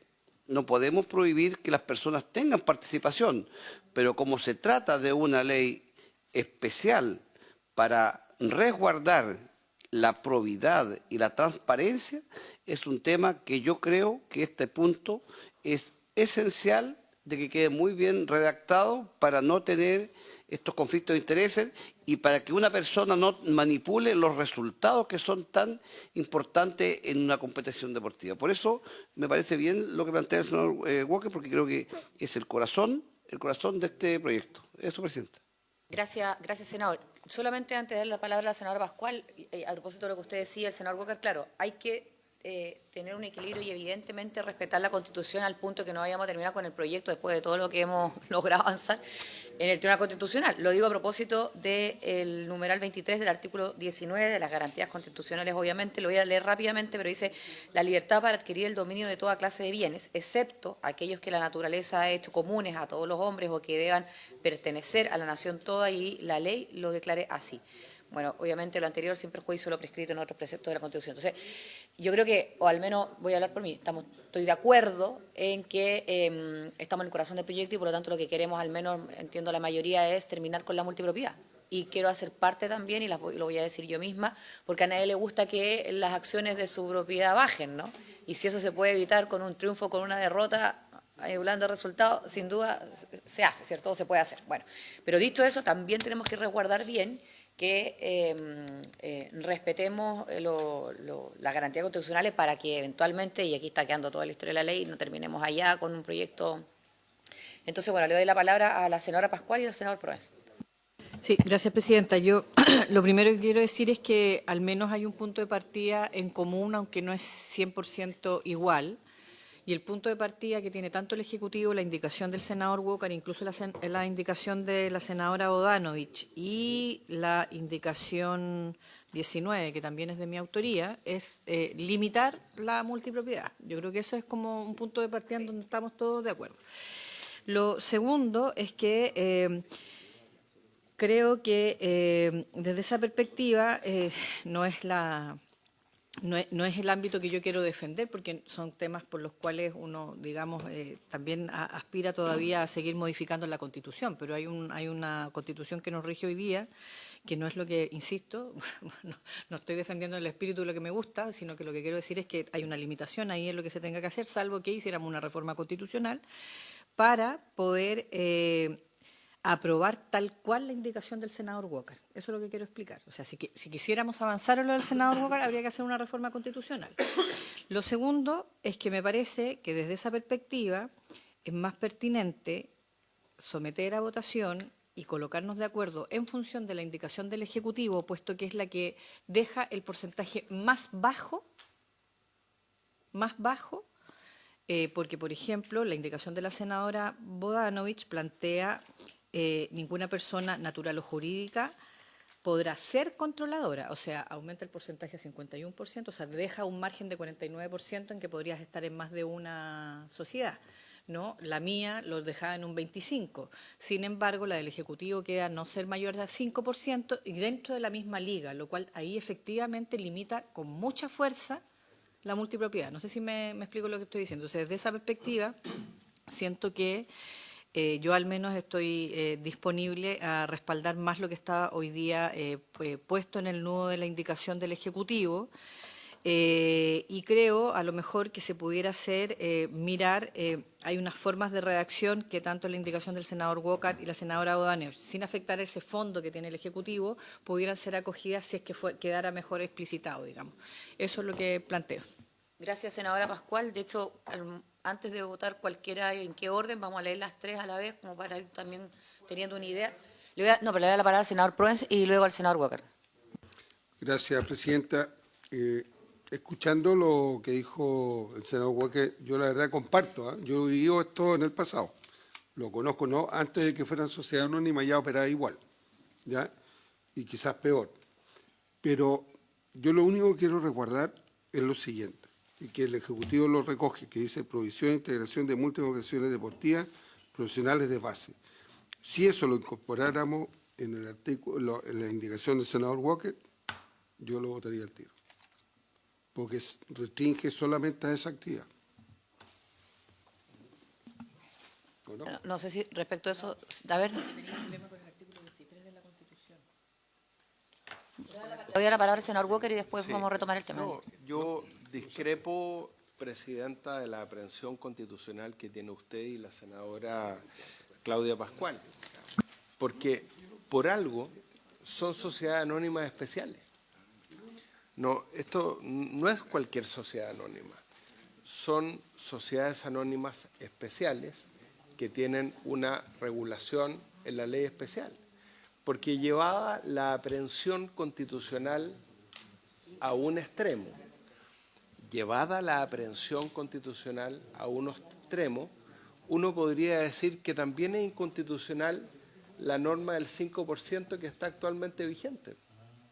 no podemos prohibir que las personas tengan participación, pero como se trata de una ley especial para resguardar la probidad y la transparencia, es un tema que yo creo que este punto es esencial de que quede muy bien redactado para no tener estos conflictos de intereses y para que una persona no manipule los resultados que son tan importantes en una competición deportiva. Por eso me parece bien lo que plantea el señor Walker, porque creo que es el corazón de este proyecto. Eso, Presidente. Gracias, senador. Solamente antes de dar la palabra a la senadora Pascual, a propósito de lo que usted decía, el senador Walker, claro, hay que tener un equilibrio y evidentemente respetar la Constitución al punto que no vayamos a terminar con el proyecto después de todo lo que hemos logrado avanzar en el Tribunal Constitucional. Lo digo a propósito del numeral 23 del artículo 19 de las garantías constitucionales, obviamente, lo voy a leer rápidamente, pero dice: la libertad para adquirir el dominio de toda clase de bienes, excepto aquellos que la naturaleza ha hecho comunes a todos los hombres o que deban pertenecer a la nación toda, y la ley lo declare así. Bueno, obviamente lo anterior sin perjuicio lo prescrito en otros preceptos de la Constitución. Entonces, yo creo que, o al menos voy a hablar por mí, estoy de acuerdo en que estamos en el corazón del proyecto y por lo tanto lo que queremos, al menos entiendo la mayoría, es terminar con la multipropiedad. Y quiero hacer parte también, y lo voy a decir yo misma, porque a nadie le gusta que las acciones de su propiedad bajen, ¿no? Y si eso se puede evitar con un triunfo, con una derrota, anulando resultados, sin duda se hace, ¿cierto? Se puede hacer. Bueno, pero dicho eso, también tenemos que resguardar bien que respetemos las garantías constitucionales para que eventualmente, y aquí está quedando toda la historia de la ley, no terminemos allá con un proyecto. Entonces, bueno, le doy la palabra a la senadora Pascual y al senador Proens. Sí, gracias, Presidenta. Yo lo primero que quiero decir es que al menos hay un punto de partida en común, aunque no es 100% igual. Y el punto de partida que tiene tanto el Ejecutivo, la indicación del senador Walker, incluso la indicación de la senadora Bodanovich y la indicación 19, que también es de mi autoría, es limitar la multipropiedad. Yo creo que eso es como un punto de partida en donde estamos todos de acuerdo. Lo segundo es que creo que desde esa perspectiva no es el ámbito que yo quiero defender, porque son temas por los cuales uno, digamos, también aspira todavía a seguir modificando la Constitución, pero hay una Constitución que nos rige hoy día, que no es lo que, insisto, no estoy defendiendo el espíritu de lo que me gusta, sino que lo que quiero decir es que hay una limitación ahí en lo que se tenga que hacer, salvo que hiciéramos una reforma constitucional para poder aprobar tal cual la indicación del senador Walker. Eso es lo que quiero explicar. O sea, si quisiéramos avanzar en lo del senador Walker, habría que hacer una reforma constitucional. Lo segundo es que me parece que desde esa perspectiva es más pertinente someter a votación y colocarnos de acuerdo en función de la indicación del Ejecutivo, puesto que es la que deja el porcentaje más bajo, porque, por ejemplo, la indicación de la senadora Bodanovich plantea ninguna persona natural o jurídica podrá ser controladora, o sea, aumenta el porcentaje a 51%, o sea, deja un margen de 49% en que podrías estar en más de una sociedad, ¿no? La mía lo dejaba en un 25%, sin embargo, la del Ejecutivo queda no ser mayor de 5% y dentro de la misma liga, lo cual ahí efectivamente limita con mucha fuerza la multipropiedad. No sé si me explico lo que estoy diciendo. Entonces, desde esa perspectiva, siento que Yo al menos estoy disponible a respaldar más lo que está hoy día puesto en el nudo de la indicación del Ejecutivo. Y creo a lo mejor que se pudiera hacer, mirar, hay unas formas de redacción que tanto la indicación del senador Walker y la senadora Bodanovich, sin afectar ese fondo que tiene el Ejecutivo, pudieran ser acogidas si es que quedara mejor explicitado, digamos. Eso es lo que planteo. Gracias, senadora Pascual. De hecho, antes de votar cualquiera en qué orden, vamos a leer las tres a la vez, como para ir también teniendo una idea. Pero le voy a dar la palabra al senador Proens y luego al senador Walker. Gracias, presidenta. Escuchando lo que dijo el senador Walker, yo la verdad comparto. Yo he vivido esto en el pasado. Lo conozco, ¿no? Antes de que fueran sociedad anónima ya operaba igual, ¿ya? Y quizás peor. Pero yo lo único que quiero recordar es lo siguiente, y que el Ejecutivo lo recoge, que dice provisión e integración de múltiples organizaciones deportivas profesionales de base. Si eso lo incorporáramos en el artículo, en la indicación del senador Walker, yo lo votaría al tiro, porque restringe solamente a esa actividad. ¿O no? No sé si respecto a eso, a ver. Le doy la palabra al senador Walker y después Sí. vamos a retomar el tema. No, yo discrepo, presidenta, de la aprehensión constitucional que tiene usted y la senadora Claudia Pascual, porque por algo son sociedades anónimas especiales. No, esto no es cualquier sociedad anónima, son sociedades anónimas especiales que tienen una regulación en la ley especial, porque llevaba la aprehensión constitucional a un extremo. Llevada la aprehensión constitucional a un extremo, uno podría decir que también es inconstitucional la norma del 5% que está actualmente vigente,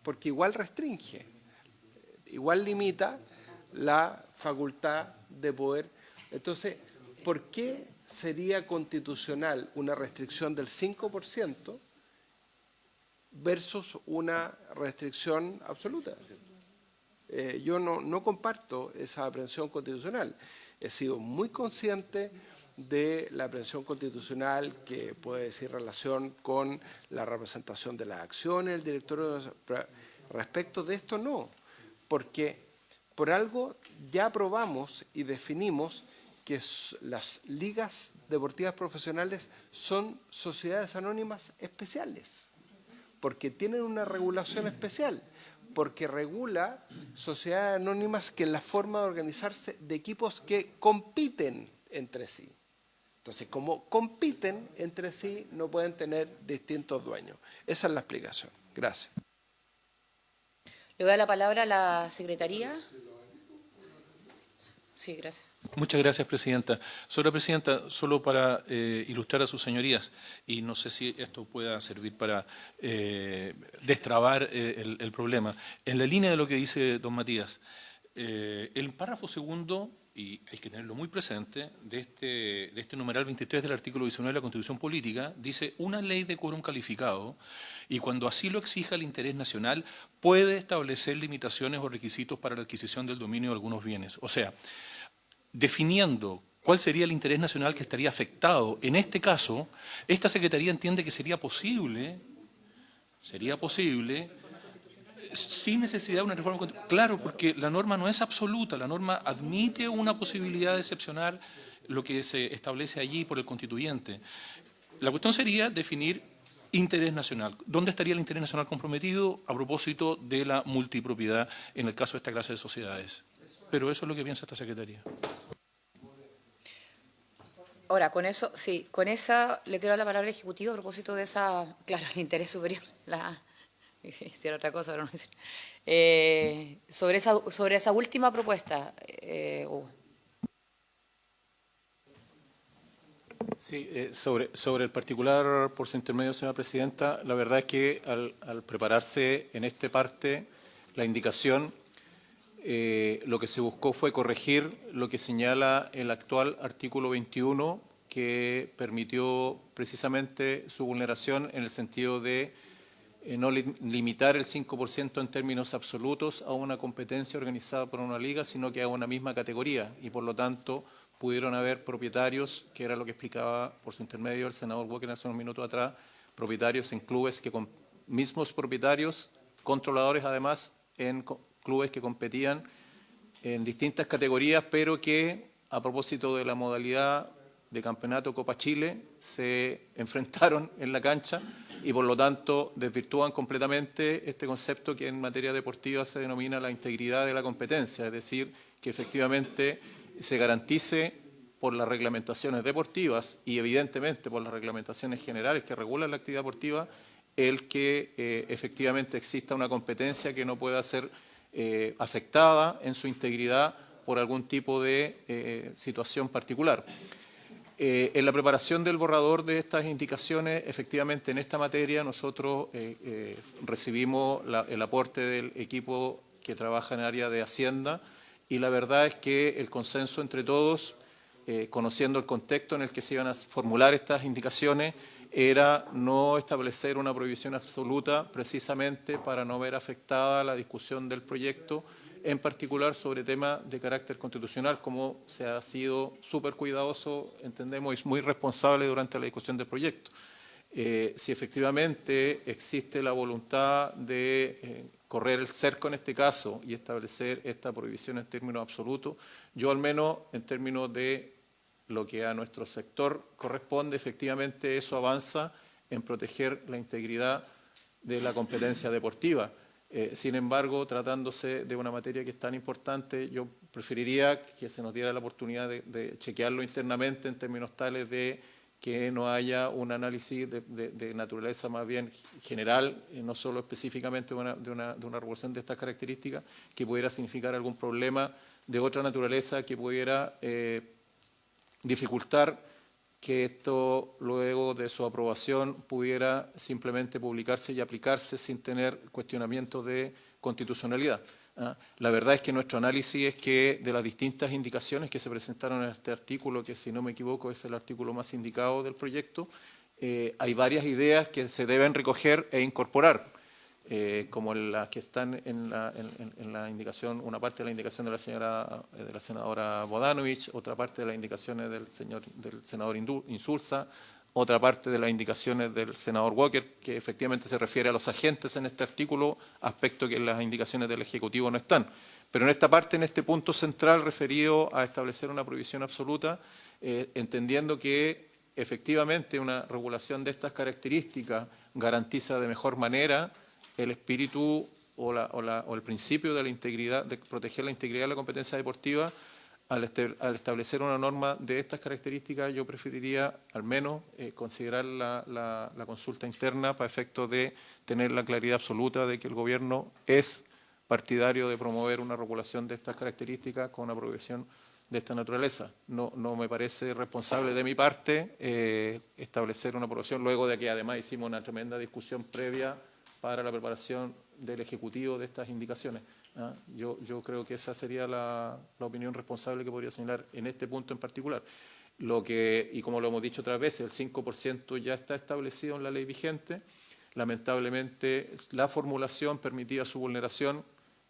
porque igual restringe, igual limita la facultad de poder. Entonces, ¿por qué sería constitucional una restricción del 5% versus una restricción absoluta? Yo no comparto esa aprehensión constitucional. He sido muy consciente de la aprehensión constitucional que puede decir relación con la representación de las acciones del directorio. Respecto de esto no, porque por algo ya aprobamos y definimos que las ligas deportivas profesionales son sociedades anónimas especiales, porque tienen una regulación especial, porque regula sociedades anónimas que es la forma de organizarse de equipos que compiten entre sí. Entonces, como compiten entre sí, no pueden tener distintos dueños. Esa es la explicación. Gracias. Le voy a dar la palabra a la secretaría. Sí, gracias. Muchas gracias, presidenta. Señora presidenta, solo para ilustrar a sus señorías, y no sé si esto pueda servir para destrabar el problema. En la línea de lo que dice don Matías, el párrafo segundo, y hay que tenerlo muy presente, de este numeral 23 del artículo 19 de la Constitución Política, dice una ley de quórum calificado, y cuando así lo exija el interés nacional, puede establecer limitaciones o requisitos para la adquisición del dominio de algunos bienes. O sea, definiendo cuál sería el interés nacional que estaría afectado, en este caso, esta Secretaría entiende que sería posible, sin necesidad de una reforma constitucional. Claro, porque la norma no es absoluta, la norma admite una posibilidad de excepcionar lo que se establece allí por el constituyente. La cuestión sería definir interés nacional. ¿Dónde estaría el interés nacional comprometido a propósito de la multipropiedad en el caso de esta clase de sociedades? Pero eso es lo que piensa esta Secretaría. Ahora, con eso, sí, con esa le quiero dar la palabra al Ejecutivo a propósito de esa, claro, el interés superior, hiciera otra cosa, pero no decir. Sobre esa última propuesta, Hugo. Sí, sobre el particular, por su intermedio, señora presidenta, la verdad es que al prepararse en esta parte la indicación, lo que se buscó fue corregir lo que señala el actual artículo 21, que permitió precisamente su vulneración en el sentido de no limitar el 5% en términos absolutos a una competencia organizada por una liga, sino que a una misma categoría, y por lo tanto pudieron haber propietarios, que era lo que explicaba por su intermedio el senador Walker hace unos minutos atrás, propietarios en clubes que con mismos propietarios, controladores además, en clubes que competían en distintas categorías, pero que a propósito de la modalidad de campeonato Copa Chile se enfrentaron en la cancha y por lo tanto desvirtúan completamente este concepto que en materia deportiva se denomina la integridad de la competencia, es decir, que efectivamente se garantice por las reglamentaciones deportivas y evidentemente por las reglamentaciones generales que regulan la actividad deportiva, el que efectivamente exista una competencia que no pueda ser afectada en su integridad por algún tipo de situación particular. En la preparación del borrador de estas indicaciones, efectivamente en esta materia nosotros recibimos el aporte del equipo que trabaja en el área de Hacienda y la verdad es que el consenso entre todos, conociendo el contexto en el que se iban a formular estas indicaciones, era no establecer una prohibición absoluta precisamente para no ver afectada la discusión del proyecto, en particular sobre temas de carácter constitucional, como se ha sido súper cuidadoso, entendemos, y muy responsable durante la discusión del proyecto. Si efectivamente existe la voluntad de correr el cerco en este caso y establecer esta prohibición en términos absolutos, yo al menos en términos de lo que a nuestro sector corresponde, efectivamente eso avanza en proteger la integridad de la competencia deportiva. Sin embargo, tratándose de una materia que es tan importante, yo preferiría que se nos diera la oportunidad de chequearlo internamente en términos tales de que no haya un análisis de naturaleza más bien general, no solo específicamente de una regulación de estas características, que pudiera significar algún problema de otra naturaleza que pudiera dificultar que esto, luego de su aprobación, pudiera simplemente publicarse y aplicarse sin tener cuestionamientos de constitucionalidad. La verdad es que nuestro análisis es que de las distintas indicaciones que se presentaron en este artículo, que si no me equivoco es el artículo más indicado del proyecto, hay varias ideas que se deben recoger e incorporar, como las que están en la indicación, una parte de la indicación de la senadora Bodanovich, otra parte de las indicaciones del senador Insulza, otra parte de las indicaciones del senador Walker, que efectivamente se refiere a los agentes en este artículo, aspecto que en las indicaciones del Ejecutivo no están. Pero en esta parte, en este punto central referido a establecer una prohibición absoluta, entendiendo que efectivamente una regulación de estas características garantiza de mejor manera el espíritu o el principio de la integridad, de proteger la integridad de la competencia deportiva, al establecer una norma de estas características, yo preferiría al menos considerar la consulta interna para efectos de tener la claridad absoluta de que el Gobierno es partidario de promover una regulación de estas características con una prohibición de esta naturaleza. No me parece responsable de mi parte establecer una aprobación, luego de que además hicimos una tremenda discusión previa para la preparación del Ejecutivo de estas indicaciones. Yo creo que esa sería la opinión responsable que podría señalar en este punto en particular. Y como lo hemos dicho otras veces, el 5% ya está establecido en la ley vigente. Lamentablemente, la formulación permitía su vulneración.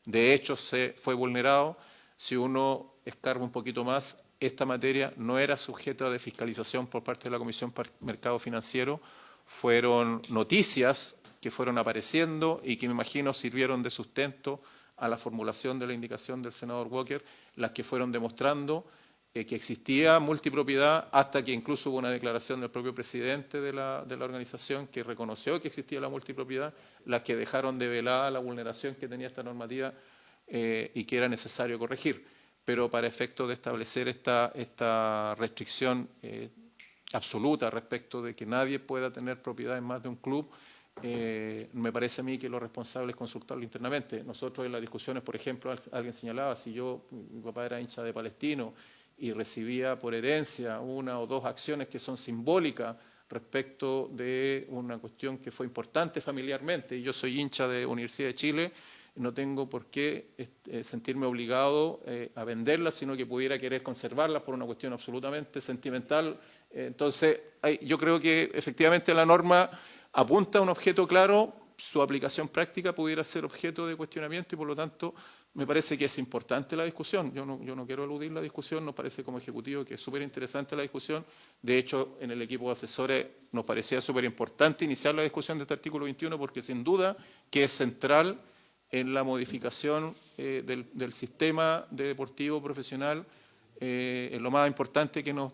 De hecho, se fue vulnerado. Si uno escarba un poquito más, esta materia no era sujeta de fiscalización por parte de la Comisión para el Mercado Financiero. Fueron noticias que fueron apareciendo y que me imagino sirvieron de sustento a la formulación de la indicación del senador Walker, las que fueron demostrando que existía multipropiedad, hasta que incluso hubo una declaración del propio presidente de la organización que reconoció que existía la multipropiedad, las que dejaron develada la vulneración que tenía esta normativa y que era necesario corregir. Pero para efectos de establecer esta restricción absoluta respecto de que nadie pueda tener propiedad en más de un club, me parece a mí que lo responsable es consultarlo internamente. Nosotros en las discusiones, por ejemplo, alguien señalaba, si mi papá era hincha de Palestino y recibía por herencia una o dos acciones que son simbólicas respecto de una cuestión que fue importante familiarmente, y yo soy hincha de Universidad de Chile, no tengo por qué sentirme obligado a venderlas, sino que pudiera querer conservarlas por una cuestión absolutamente sentimental. Entonces, yo creo que efectivamente la norma apunta a un objeto claro, su aplicación práctica pudiera ser objeto de cuestionamiento y por lo tanto me parece que es importante la discusión. Yo no quiero eludir la discusión, nos parece como Ejecutivo que es súper interesante la discusión. De hecho, en el equipo de asesores nos parecía súper importante iniciar la discusión de este artículo 21 porque sin duda que es central en la modificación del sistema de deportivo profesional, en lo más importante que nos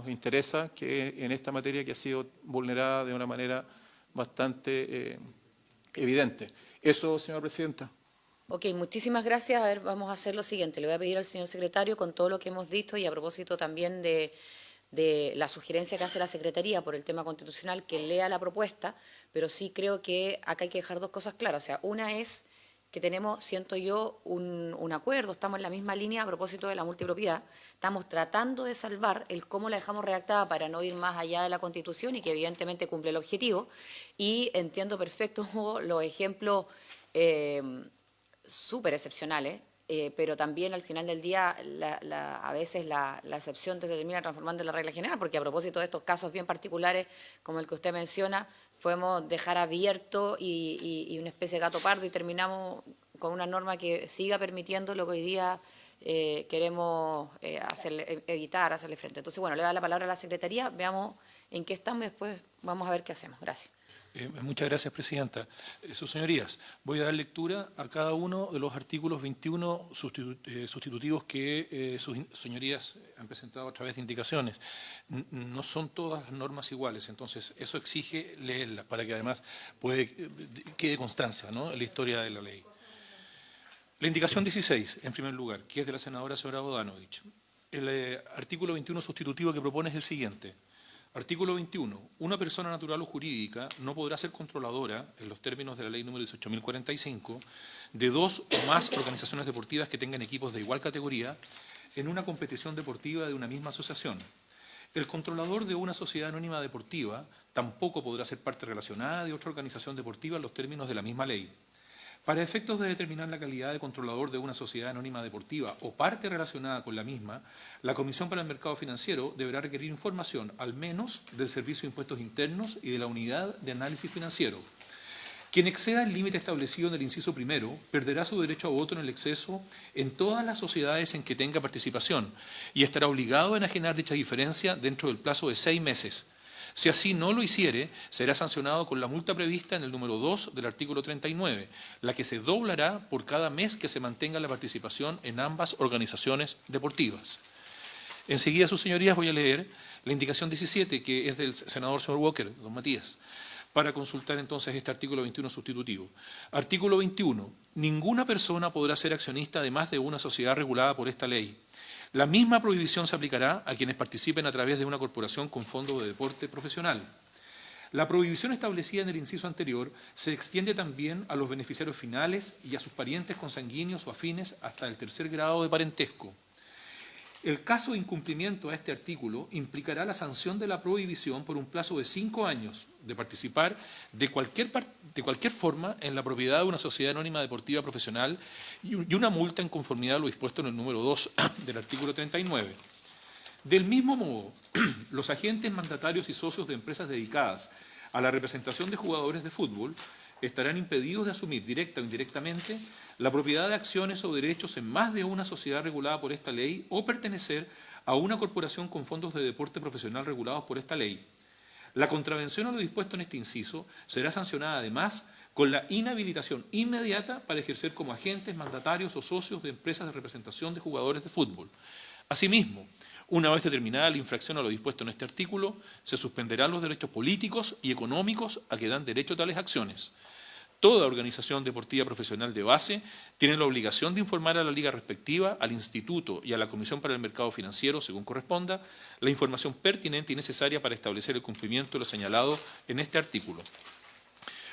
interesa, que en esta materia que ha sido vulnerada de una manera bastante evidente. Eso, señora presidenta. Ok, muchísimas gracias. A ver, vamos a hacer lo siguiente. Le voy a pedir al señor secretario, con todo lo que hemos dicho y a propósito también de la sugerencia que hace la Secretaría por el tema constitucional, que lea la propuesta, pero sí creo que acá hay que dejar dos cosas claras. O sea, una es que tenemos, siento yo, un acuerdo, estamos en la misma línea a propósito de la multipropiedad, estamos tratando de salvar el cómo la dejamos redactada para no ir más allá de la Constitución y que evidentemente cumple el objetivo, y entiendo perfecto los ejemplos súper excepcionales, pero también al final del día a veces la excepción se termina transformando en la regla general, porque a propósito de estos casos bien particulares como el que usted menciona, podemos dejar abierto y una especie de gato pardo y terminamos con una norma que siga permitiendo lo que hoy día queremos evitar, hacerle frente. Entonces, bueno, le da la palabra a la Secretaría, veamos en qué estamos y después vamos a ver qué hacemos. Gracias. Muchas gracias, Presidenta. Sus señorías, voy a dar lectura a cada uno de los artículos 21 sustitutivos que sus señorías han presentado a través de indicaciones. No son todas las normas iguales, entonces eso exige leerlas para que además quede constancia, ¿no?, en la historia de la ley. La indicación 16, en primer lugar, que es de la senadora señora Bodanovich. El artículo 21 sustitutivo que propone es el siguiente. Artículo 21. Una persona natural o jurídica no podrá ser controladora, en los términos de la ley número 18.045, de dos o más organizaciones deportivas que tengan equipos de igual categoría en una competición deportiva de una misma asociación. El controlador de una sociedad anónima deportiva tampoco podrá ser parte relacionada de otra organización deportiva en los términos de la misma ley. Para efectos de determinar la calidad de controlador de una sociedad anónima deportiva o parte relacionada con la misma, la Comisión para el Mercado Financiero deberá requerir información, al menos, del Servicio de Impuestos Internos y de la Unidad de Análisis Financiero. Quien exceda el límite establecido en el inciso primero perderá su derecho a voto en el exceso en todas las sociedades en que tenga participación y estará obligado a enajenar dicha diferencia dentro del plazo de 6 meses. Si así no lo hiciere, será sancionado con la multa prevista en el número 2 del artículo 39, la que se doblará por cada mes que se mantenga la participación en ambas organizaciones deportivas. Enseguida, sus señorías, voy a leer la indicación 17, que es del senador señor Walker, don Matías, para consultar entonces este artículo 21 sustitutivo. Artículo 21. Ninguna persona podrá ser accionista de más de una sociedad regulada por esta ley. La misma prohibición se aplicará a quienes participen a través de una corporación con fondo de deporte profesional. La prohibición establecida en el inciso anterior se extiende también a los beneficiarios finales y a sus parientes consanguíneos o afines hasta el 3er grado de parentesco. El caso de incumplimiento a este artículo implicará la sanción de la prohibición por un plazo de 5 años de participar de cualquier forma en la propiedad de una sociedad anónima deportiva profesional y una multa en conformidad a lo dispuesto en el número 2 del artículo 39. Del mismo modo, los agentes mandatarios y socios de empresas dedicadas a la representación de jugadores de fútbol estarán impedidos de asumir directa o indirectamente la propiedad de acciones o derechos en más de una sociedad regulada por esta ley o pertenecer a una corporación con fondos de deporte profesional regulados por esta ley. La contravención a lo dispuesto en este inciso será sancionada además con la inhabilitación inmediata para ejercer como agentes, mandatarios o socios de empresas de representación de jugadores de fútbol. Asimismo, una vez determinada la infracción a lo dispuesto en este artículo, se suspenderán los derechos políticos y económicos a que dan derecho a tales acciones. Toda organización deportiva profesional de base tiene la obligación de informar a la liga respectiva, al instituto y a la Comisión para el Mercado Financiero, según corresponda, la información pertinente y necesaria para establecer el cumplimiento de lo señalado en este artículo.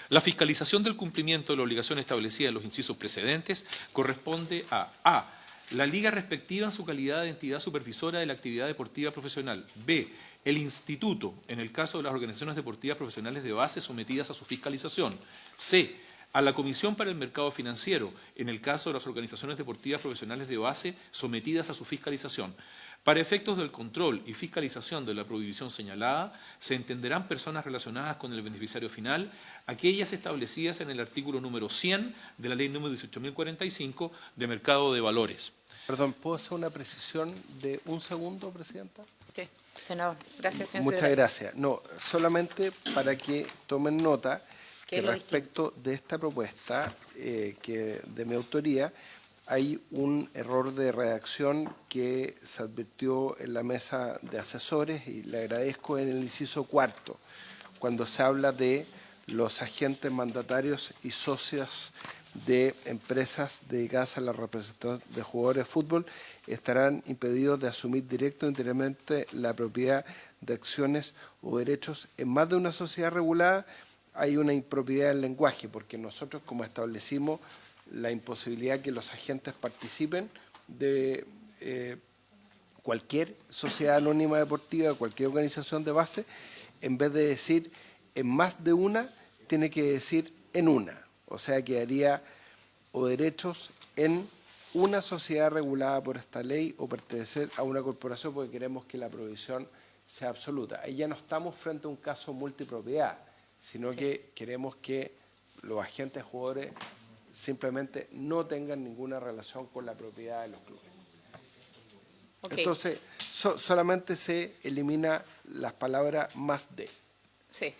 La fiscalización del cumplimiento de la obligación establecida en los incisos precedentes corresponde a la liga respectiva en su calidad de entidad supervisora de la actividad deportiva profesional. B, el instituto, en el caso de las organizaciones deportivas profesionales de base sometidas a su fiscalización. C, a la Comisión para el Mercado Financiero, en el caso de las organizaciones deportivas profesionales de base sometidas a su fiscalización. Para efectos del control y fiscalización de la prohibición señalada, se entenderán personas relacionadas con el beneficiario final, aquellas establecidas en el artículo número 100 de la Ley número 18.045 de Mercado de Valores. Perdón, ¿puedo hacer una precisión de un segundo, Presidenta? Sí, senador. Gracias, señor Muchas secretario. gracias. No, solamente para que tomen nota ¿Qué que es lo respecto de esta propuesta que de mi autoría, hay un error de redacción que se advirtió en la mesa de asesores y le agradezco en el inciso 4, cuando se habla de los agentes mandatarios y socios de empresas dedicadas a la representación de jugadores de fútbol estarán impedidos de asumir directo o indirectamente la propiedad de acciones o derechos en más de una sociedad regulada. Hay una impropiedad del lenguaje, porque nosotros, como establecimos la imposibilidad que los agentes participen de cualquier sociedad anónima deportiva, cualquier organización de base, en vez de decir en más de una, tiene que decir en una. O sea, quedaría o derechos en una sociedad regulada por esta ley o pertenecer a una corporación, porque queremos que la prohibición sea absoluta. Ahí ya no estamos frente a un caso multipropiedad, sino que queremos que los agentes jugadores simplemente no tengan ninguna relación con la propiedad de los clubes. Ok. Entonces, solamente se elimina las palabras más de. Sí.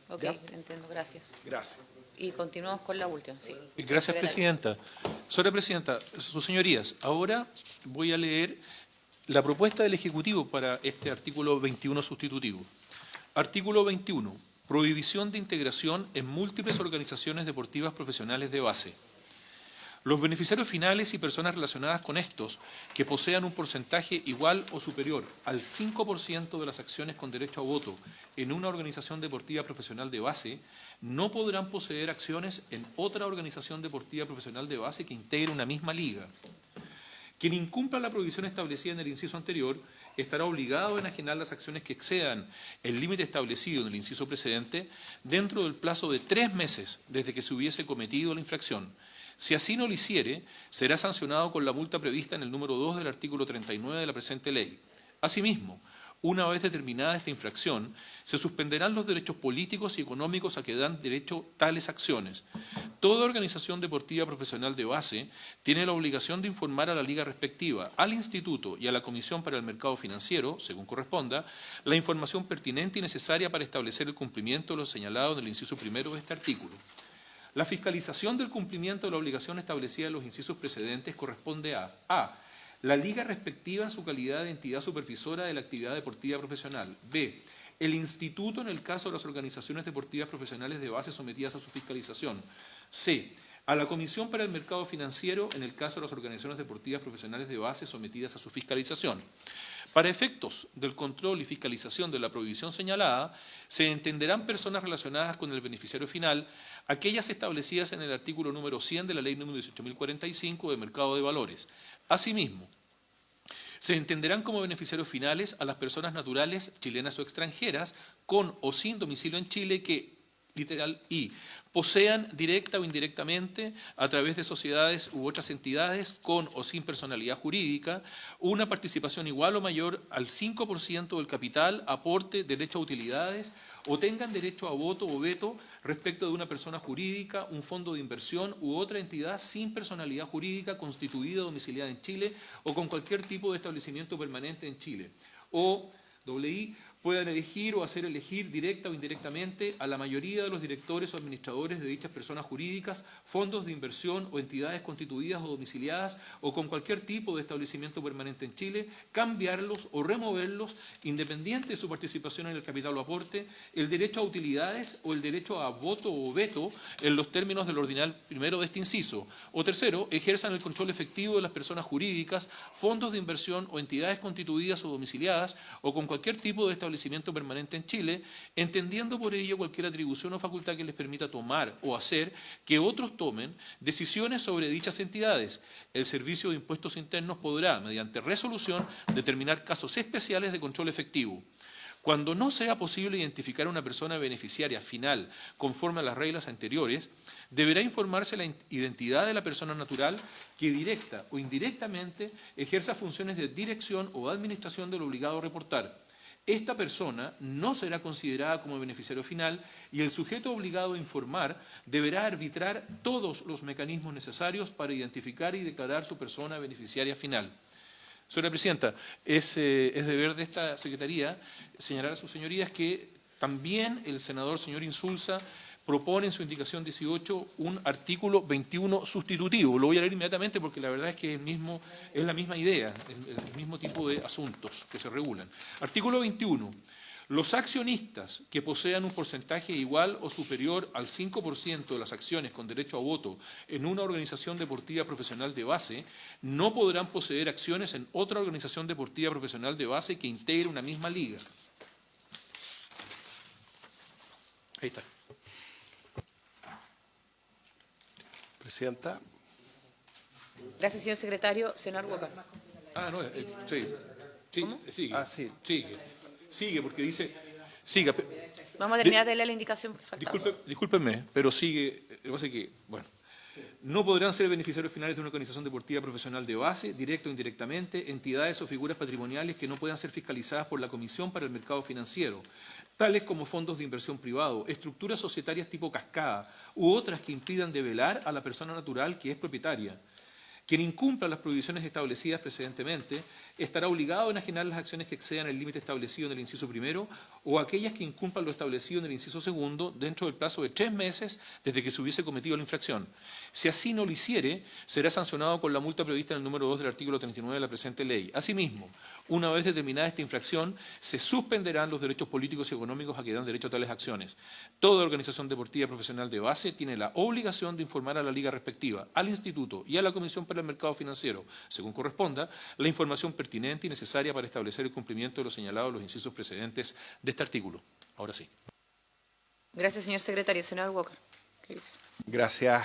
Ok, ¿Ya? entiendo. Gracias. Gracias. Y continuamos con la última. Sí. Gracias, Presidenta. Señora Presidenta, sus señorías, ahora voy a leer la propuesta del Ejecutivo para este artículo 21 sustitutivo. Artículo 21. Prohibición de integración en múltiples organizaciones deportivas profesionales de base. Los beneficiarios finales y personas relacionadas con estos que posean un porcentaje igual o superior al 5% de las acciones con derecho a voto en una organización deportiva profesional de base no podrán poseer acciones en otra organización deportiva profesional de base que integre una misma liga. Quien incumpla la prohibición establecida en el inciso anterior estará obligado a enajenar las acciones que excedan el límite establecido en el inciso precedente dentro del plazo de 3 meses desde que se hubiese cometido la infracción. Si así no lo hiciere, será sancionado con la multa prevista en el número 2 del artículo 39 de la presente ley. Asimismo, una vez determinada esta infracción, se suspenderán los derechos políticos y económicos a que dan derecho tales acciones. Toda organización deportiva profesional de base tiene la obligación de informar a la liga respectiva, al Instituto y a la Comisión para el Mercado Financiero, según corresponda, la información pertinente y necesaria para establecer el cumplimiento de lo señalado en el inciso primero de este artículo. La fiscalización del cumplimiento de la obligación establecida en los incisos precedentes corresponde a la liga respectiva en su calidad de entidad supervisora de la actividad deportiva profesional. B, el instituto en el caso de las organizaciones deportivas profesionales de base sometidas a su fiscalización. C, a la Comisión para el Mercado Financiero en el caso de las organizaciones deportivas profesionales de base sometidas a su fiscalización. Para efectos del control y fiscalización de la prohibición señalada, se entenderán personas relacionadas con el beneficiario final, aquellas establecidas en el artículo número 100 de la Ley número 18.045 de Mercado de Valores. Asimismo, se entenderán como beneficiarios finales a las personas naturales, chilenas o extranjeras, con o sin domicilio en Chile que, literal, y posean directa o indirectamente, a través de sociedades u otras entidades, con o sin personalidad jurídica, una participación igual o mayor al 5% del capital, aporte, derecho a utilidades, o tengan derecho a voto o veto respecto de una persona jurídica, un fondo de inversión u otra entidad sin personalidad jurídica constituida o domiciliada en Chile o con cualquier tipo de establecimiento permanente en Chile. O, I, puedan elegir o hacer elegir directa o indirectamente a la mayoría de los directores o administradores de dichas personas jurídicas, fondos de inversión o entidades constituidas o domiciliadas o con cualquier tipo de establecimiento permanente en Chile, cambiarlos o removerlos independiente de su participación en el capital o aporte, el derecho a utilidades o el derecho a voto o veto en los términos del ordinal primero de este inciso. O tercero, ejerzan el control efectivo de las personas jurídicas, fondos de inversión o entidades constituidas o domiciliadas o con cualquier tipo de establecimiento permanente en Chile, entendiendo por ello cualquier atribución o facultad que les permita tomar o hacer que otros tomen decisiones sobre dichas entidades. El Servicio de Impuestos Internos podrá, mediante resolución, determinar casos especiales de control efectivo. Cuando no sea posible identificar a una persona beneficiaria final conforme a las reglas anteriores, deberá informarse la identidad de la persona natural que directa o indirectamente ejerza funciones de dirección o administración del obligado a reportar. Esta persona no será considerada como beneficiario final y el sujeto obligado a informar deberá arbitrar todos los mecanismos necesarios para identificar y declarar su persona beneficiaria final. Señora Presidenta, es deber de esta Secretaría señalar a sus señorías que también el senador señor Insulza propone en su indicación 18 un artículo 21 sustitutivo. Lo voy a leer inmediatamente porque la verdad es que es la misma idea, el mismo tipo de asuntos que se regulan. Artículo 21. Los accionistas que posean un porcentaje igual o superior al 5% de las acciones con derecho a voto en una organización deportiva profesional de base no podrán poseer acciones en otra organización deportiva profesional de base que integre una misma liga. Ahí está. Presidenta. Gracias, señor secretario. Senador Walker. Sí. Sigue. Sí. Sigue porque dice... Siga. Vamos a terminar de leer la indicación que faltaba. Discúlpenme, pero sigue... Lo que pasa es que, bueno, no podrán ser beneficiarios finales de una organización deportiva profesional de base, directo o indirectamente, entidades o figuras patrimoniales que no puedan ser fiscalizadas por la Comisión para el Mercado Financiero, tales como fondos de inversión privado, estructuras societarias tipo cascada u otras que impidan develar a la persona natural que es propietaria. Quien incumpla las prohibiciones establecidas precedentemente estará obligado a enajenar las acciones que excedan el límite establecido en el inciso primero o aquellas que incumplan lo establecido en el inciso segundo dentro del plazo de 3 meses desde que se hubiese cometido la infracción. Si así no lo hiciere, será sancionado con la multa prevista en el número 2 del artículo 39 de la presente ley. Asimismo, una vez determinada esta infracción, se suspenderán los derechos políticos y económicos a que dan derecho a tales acciones. Toda organización deportiva profesional de base tiene la obligación de informar a la liga respectiva, al instituto y a la Comisión para el Mercado Financiero, según corresponda, la información pertinente y necesaria para establecer el cumplimiento de lo señalado en los incisos precedentes de este artículo. Ahora sí. Gracias, señor secretario. Senador Walker. ¿Qué dice? Gracias,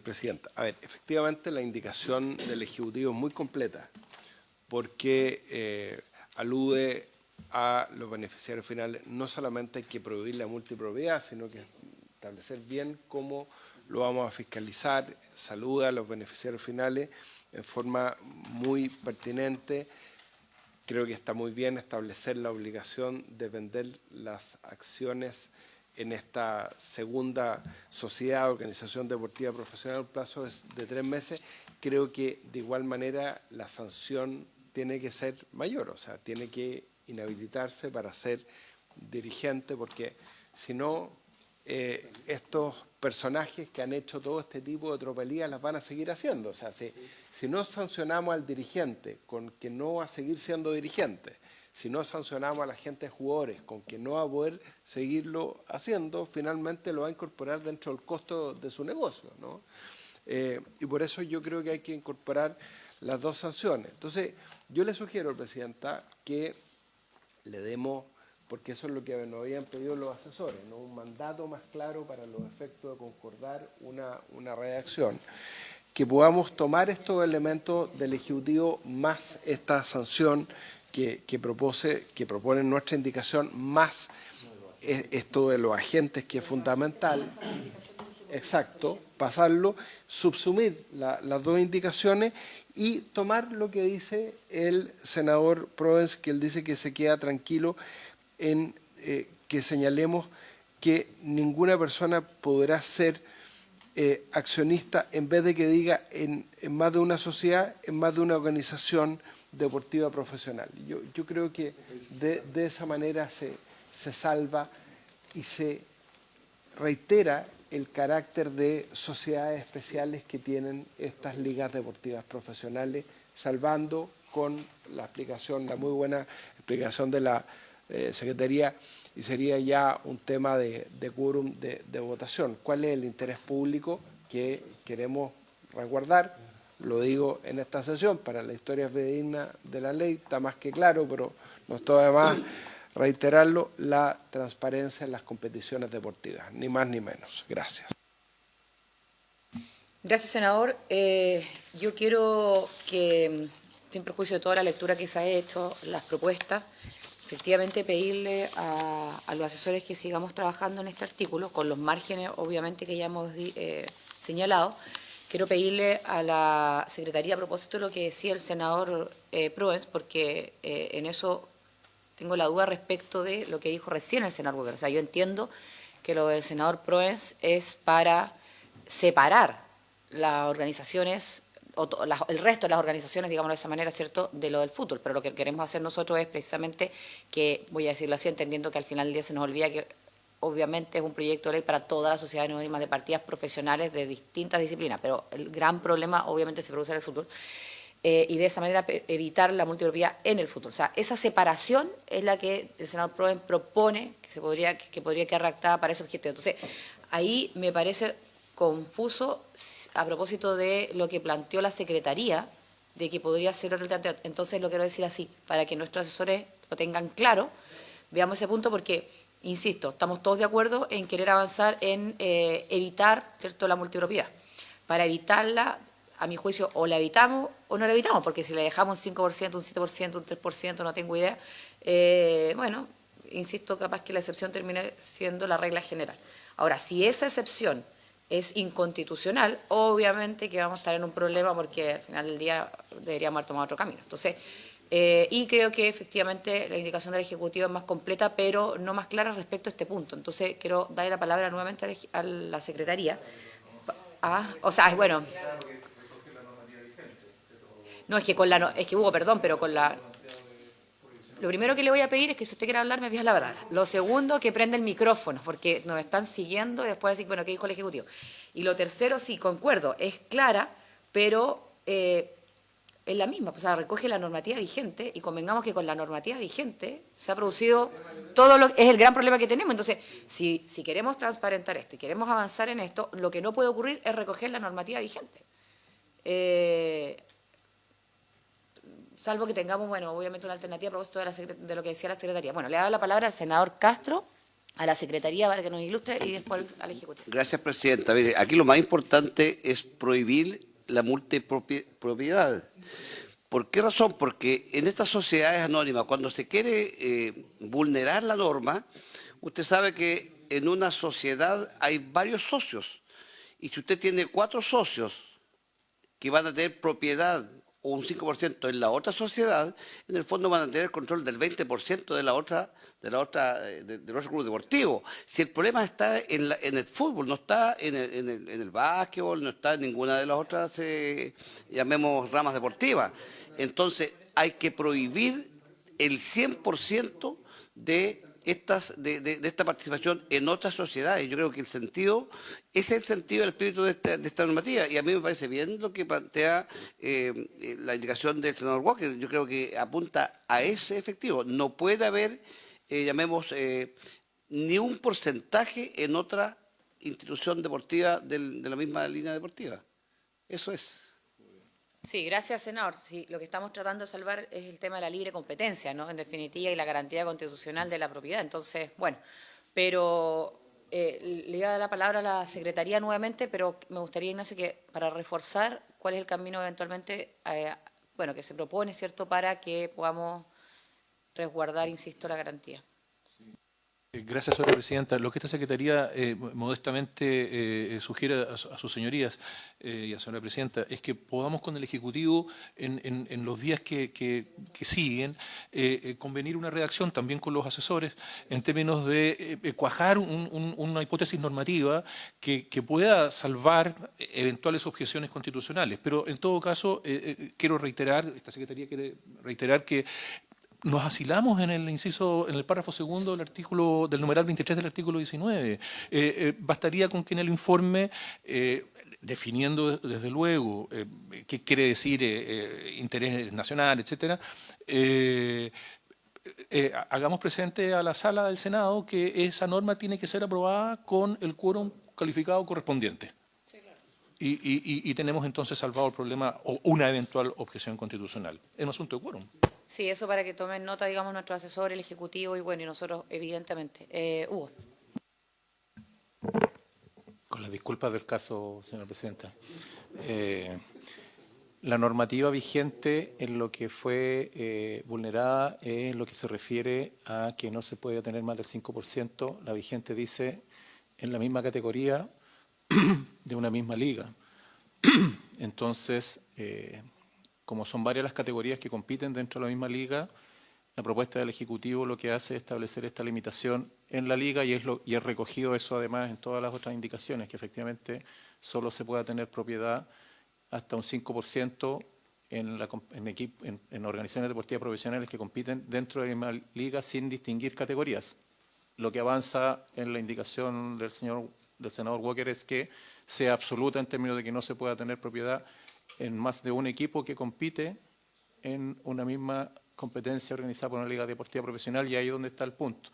Presidenta. A ver, efectivamente la indicación del Ejecutivo es muy completa porque alude a los beneficiarios finales. No solamente hay que prohibir la multipropiedad, sino que establecer bien cómo lo vamos a fiscalizar. Saluda a los beneficiarios finales en forma muy pertinente. Creo que está muy bien establecer la obligación de vender las acciones en esta segunda sociedad, organización deportiva profesional, un plazo de 3 meses. Creo que de igual manera la sanción tiene que ser mayor, o sea, tiene que inhabilitarse para ser dirigente, porque si no, estos personajes que han hecho todo este tipo de tropelías las van a seguir haciendo. O sea, si no sancionamos al dirigente con que no va a seguir siendo dirigente, si no sancionamos a la gente de jugadores con que no va a poder seguirlo haciendo, finalmente lo va a incorporar dentro del costo de su negocio, ¿no? Y por eso yo creo que hay que incorporar las dos sanciones. Entonces, yo le sugiero, Presidenta, que le demos, porque eso es lo que nos habían pedido los asesores, ¿no? Un mandato más claro para los efectos de concordar una redacción, que podamos tomar estos elementos del Ejecutivo más esta sanción que propone nuestra indicación, más esto de los agentes, que es fundamental. Exacto, pasarlo, subsumir las dos indicaciones y tomar lo que dice el senador Proens, que él dice que se queda tranquilo en que señalemos que ninguna persona podrá ser accionista, en vez de que diga en más de una sociedad, en más de una organización deportiva profesional. Yo creo que de esa manera se salva y se reitera el carácter de sociedades especiales que tienen estas ligas deportivas profesionales, salvando con la muy buena explicación de la Secretaría, y sería ya un tema de quórum de votación. ¿Cuál es el interés público que queremos resguardar? Lo digo en esta sesión, para la historia fidedigna de la ley, está más que claro, pero no está de más reiterarlo: la transparencia en las competiciones deportivas, ni más ni menos. Gracias. Gracias, senador. Yo quiero que, sin perjuicio de toda la lectura que se ha hecho, las propuestas, efectivamente pedirle a los asesores que sigamos trabajando en este artículo, con los márgenes obviamente que ya hemos señalado. Quiero pedirle a la Secretaría, a propósito de lo que decía el senador Proens, porque en eso tengo la duda respecto de lo que dijo recién el senador Walker. O sea, yo entiendo que lo del senador Proens es para separar las organizaciones, el resto de las organizaciones, digámoslo de esa manera, ¿cierto?, de lo del fútbol. Pero lo que queremos hacer nosotros es precisamente que, voy a decirlo así, entendiendo que al final del día se nos olvida que obviamente es un proyecto de ley para toda la sociedad anónima de partidas profesionales de distintas disciplinas, pero el gran problema obviamente se produce en el fútbol. Y de esa manera evitar la multipropiedad en el futuro. O sea, esa separación es la que el senador Proen propone que podría quedar redactada para ese objetivo. Entonces, ahí me parece confuso a propósito de lo que planteó la Secretaría, de que podría ser otro planteamiento. Entonces, lo quiero decir así, para que nuestros asesores lo tengan claro, veamos ese punto, porque, insisto, estamos todos de acuerdo en querer avanzar en evitar, ¿cierto?, la multipropiedad. Para evitarla, a mi juicio, o la evitamos o no la evitamos, porque si la dejamos un 5%, un 7%, un 3%, no tengo idea, bueno, insisto, capaz que la excepción termine siendo la regla general. Ahora, si esa excepción es inconstitucional, obviamente que vamos a estar en un problema, porque al final del día deberíamos haber tomado otro camino. Entonces, y creo que efectivamente la indicación del Ejecutivo es más completa, pero no más clara respecto a este punto. Entonces, quiero darle la palabra nuevamente a la Secretaría. O sea, bueno. No, es que Hugo, perdón, pero con la... Lo primero que le voy a pedir es que si usted quiere hablar, me pida la verdad. Lo segundo, que prenda el micrófono, porque nos están siguiendo y después decir, bueno, ¿qué dijo el Ejecutivo? Y lo tercero, sí, concuerdo, es clara, pero es la misma. O sea, recoge la normativa vigente y convengamos que con la normativa vigente se ha producido todo lo que es el gran problema que tenemos. Entonces, si queremos transparentar esto y queremos avanzar en esto, lo que no puede ocurrir es recoger la normativa vigente. Salvo que tengamos, bueno, obviamente una alternativa a propósito de lo que decía la Secretaría. Bueno, le doy la palabra al senador Castro, a la Secretaría para que nos ilustre y después al Ejecutivo. Gracias, Presidenta. Mire, aquí lo más importante es prohibir la multipropiedad. ¿Por qué razón? Porque en estas sociedades anónimas, cuando se quiere vulnerar la norma, usted sabe que en una sociedad hay varios socios. Y si usted tiene 4 socios que van a tener propiedad o un 5% en la otra sociedad, en el fondo van a tener control del 20% del otro club deportivo. Si el problema está en el fútbol, no está en el básquetbol, no está en ninguna de las otras, llamemos, ramas deportivas. Entonces, hay que prohibir el 100% de esta participación en otras sociedades. Yo creo que ese es el sentido del espíritu de esta normativa. Y a mí me parece bien lo que plantea la indicación del senador Walker. Yo creo que apunta a ese efectivo. No puede haber, llamemos, ni un porcentaje en otra institución deportiva de la misma línea deportiva. Eso es. Sí, gracias, senador. Sí, lo que estamos tratando de salvar es el tema de la libre competencia, ¿no? En definitiva, y la garantía constitucional de la propiedad. Entonces, bueno, pero le voy a dar la palabra a la Secretaría nuevamente, pero me gustaría, Ignacio, que para reforzar cuál es el camino eventualmente, bueno, que se propone, ¿cierto?, para que podamos resguardar, insisto, la garantía. Gracias, señora presidenta. Lo que esta Secretaría modestamente sugiere a sus señorías y a la señora presidenta es que podamos con el Ejecutivo en los días que siguen convenir una redacción también con los asesores en términos de cuajar una hipótesis normativa que pueda salvar eventuales objeciones constitucionales. Pero en todo caso, quiero reiterar, esta Secretaría quiere reiterar que nos asilamos en el párrafo segundo del numeral 23 del artículo 19. Bastaría con que en el informe, definiendo desde luego qué quiere decir interés nacional, etcétera, hagamos presente a la sala del Senado que esa norma tiene que ser aprobada con el quórum calificado correspondiente. Y tenemos entonces salvado el problema o una eventual objeción constitucional. Es un asunto de quórum. Sí, eso para que tomen nota, digamos, nuestro asesor, el Ejecutivo y bueno, y nosotros, evidentemente. Hugo. Con las disculpas del caso, señora presidenta. la normativa vigente en lo que fue vulnerada es en lo que se refiere a que no se puede tener más del 5%. La vigente dice en la misma categoría de una misma liga. Entonces, como son varias las categorías que compiten dentro de la misma liga, la propuesta del Ejecutivo lo que hace es establecer esta limitación en la liga y es recogido eso además en todas las otras indicaciones, que efectivamente solo se pueda tener propiedad hasta un 5% en organizaciones deportivas profesionales que compiten dentro de la misma liga sin distinguir categorías. Lo que avanza en la indicación del senador Walker es que sea absoluta en términos de que no se pueda tener propiedad en más de un equipo que compite en una misma competencia organizada por una liga deportiva profesional, y ahí es donde está el punto.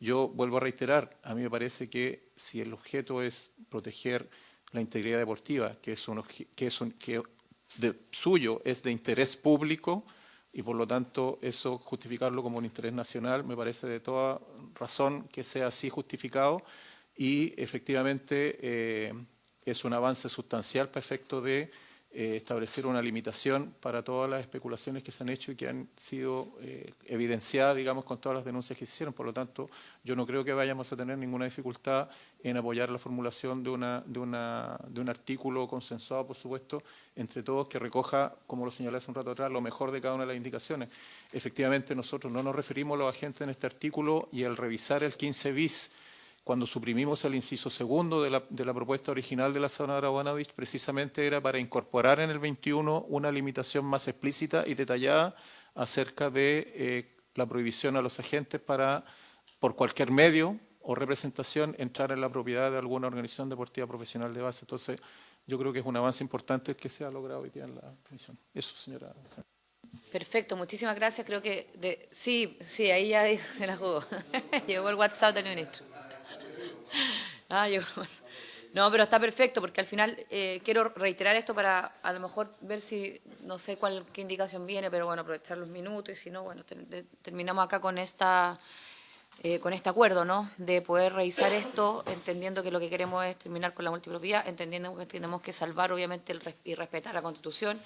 Yo vuelvo a reiterar, a mí me parece que si el objeto es proteger la integridad deportiva, que suyo es de interés público, y por lo tanto eso justificarlo como un interés nacional, me parece de toda razón que sea así justificado, y efectivamente es un avance sustancial para efecto de establecer una limitación para todas las especulaciones que se han hecho y que han sido evidenciadas, digamos, con todas las denuncias que se hicieron. Por lo tanto, yo no creo que vayamos a tener ninguna dificultad en apoyar la formulación de un artículo consensuado, por supuesto, entre todos, que recoja, como lo señalé hace un rato atrás, lo mejor de cada una de las indicaciones. Efectivamente, nosotros no nos referimos a los agentes en este artículo, y al revisar el 15 bis, cuando suprimimos el inciso segundo de la propuesta original de la senadora Bodanovich, precisamente era para incorporar en el 21 una limitación más explícita y detallada acerca de la prohibición a los agentes para, por cualquier medio o representación, entrar en la propiedad de alguna organización deportiva profesional de base. Entonces, yo creo que es un avance importante el que se ha logrado hoy día en la comisión. Eso, señora. Perfecto, muchísimas gracias. Creo que sí, ahí ya se la jugó. Llegó el WhatsApp del ministro. No, pero está perfecto, porque al final quiero reiterar esto para a lo mejor ver si, no sé qué indicación viene, pero bueno, aprovechar los minutos, y si no, bueno, terminamos acá con este acuerdo, ¿no? De poder revisar esto, entendiendo que lo que queremos es terminar con la multipropiedad, entendiendo que tenemos que salvar, obviamente, y respetar la Constitución.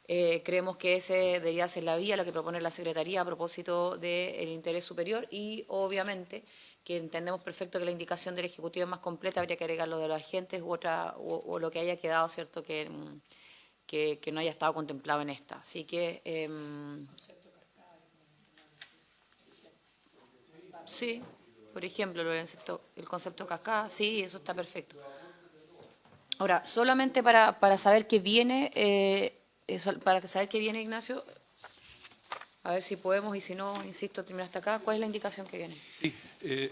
Creemos que ese debería ser la vía, la que propone la Secretaría a propósito del interés superior, y obviamente que entendemos perfecto que la indicación del Ejecutivo es más completa, habría que agregar lo de los agentes o lo que haya quedado, ¿cierto?, que no haya estado contemplado en esta. Así que sí, por ejemplo, el concepto cascada, sí, eso está perfecto. Ahora, solamente para saber qué viene, Ignacio, a ver si podemos, y si no, insisto, terminar hasta acá. ¿Cuál es la indicación que viene? Sí,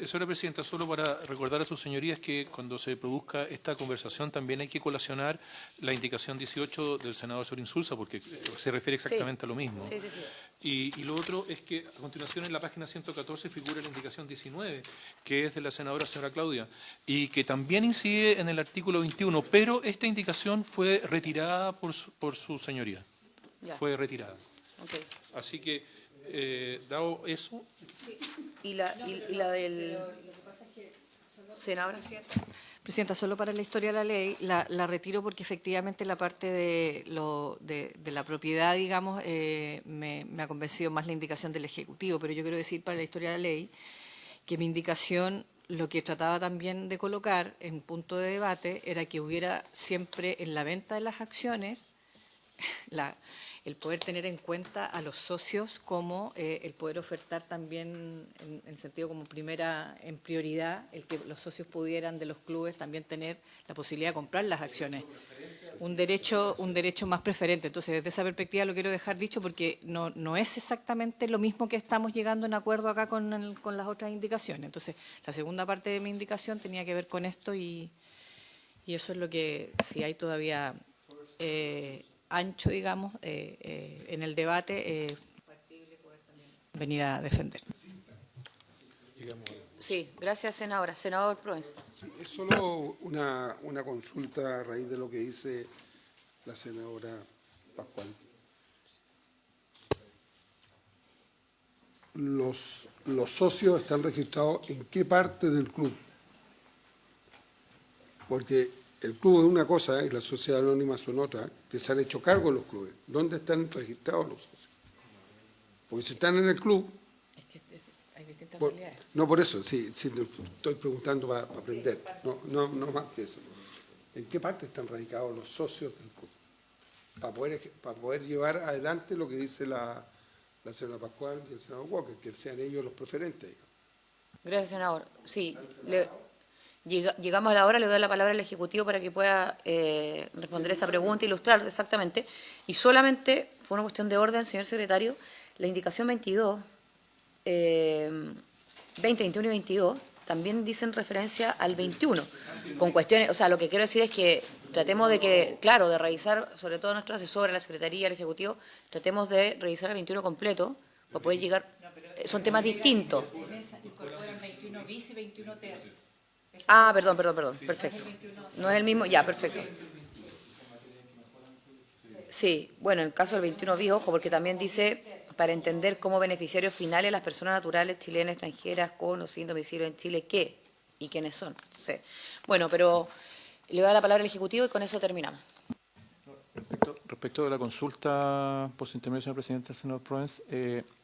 señora presidenta, solo para recordar a sus señorías que cuando se produzca esta conversación también hay que colacionar la indicación 18 del senador Sorinsulza, porque se refiere exactamente a lo mismo. Sí. Y lo otro es que a continuación en la página 114 figura la indicación 19, que es de la señora Claudia, y que también incide en el artículo 21, pero esta indicación fue retirada por su señoría. Ya. Fue retirada. Okay. Así que, dado eso... Sí. ¿Y la del senador? Presidenta, solo para la historia de la ley, la retiro porque efectivamente la parte de la propiedad, digamos, me ha convencido más la indicación del Ejecutivo, pero yo quiero decir para la historia de la ley que mi indicación, lo que trataba también de colocar en punto de debate, era que hubiera siempre en la venta de las acciones el poder tener en cuenta a los socios como el poder ofertar también en sentido como en prioridad, el que los socios pudieran de los clubes también tener la posibilidad de comprar las acciones. Un derecho más preferente. Entonces, desde esa perspectiva lo quiero dejar dicho porque no es exactamente lo mismo que estamos llegando en acuerdo acá con las otras indicaciones. Entonces, la segunda parte de mi indicación tenía que ver con esto y eso es lo que, si hay todavía ancho, digamos, en el debate, venir a defender. Sí, gracias, senadora. Senador Proens. Sí, es solo una consulta a raíz de lo que dice la senadora Pascual. Los socios están registrados ¿en qué parte del club? Porque el club es una cosa y la sociedad anónima son otra, que se han hecho cargo los clubes. ¿Dónde están registrados los socios? Porque si están en el club... Es que hay distintas Por- realidades. no por eso, sí, estoy preguntando para aprender, no más que eso. ¿En qué parte están radicados los socios del club? Para poder llevar adelante lo que dice la señora Pascual y el senador Walker, que sean ellos los preferentes. Digamos. Gracias, senador. Sí, llegamos a la hora, le doy la palabra al Ejecutivo para que pueda responder esa pregunta, ilustrar exactamente. Y solamente, por una cuestión de orden, señor secretario, la indicación 22, 20, 21 y 22, también dicen referencia al 21, con cuestiones, o sea, lo que quiero decir es que tratemos de que, claro, de revisar, sobre todo nuestro asesor, la Secretaría, el Ejecutivo, tratemos de revisar el 21 completo para poder llegar, son temas distintos. Incorporan 21 bis y 21 ter. Ah, perdón, perfecto. No es el mismo, ya, perfecto. Sí, bueno, en el caso del 21 bis, ojo, porque también dice para entender como beneficiarios finales las personas naturales chilenas, extranjeras, con o sin domicilio en Chile, ¿qué? ¿Y quiénes son? Entonces, bueno, pero le voy a dar la palabra al Ejecutivo y con eso terminamos. Respecto de la consulta por su intermedio, señor presidente, senador Proens,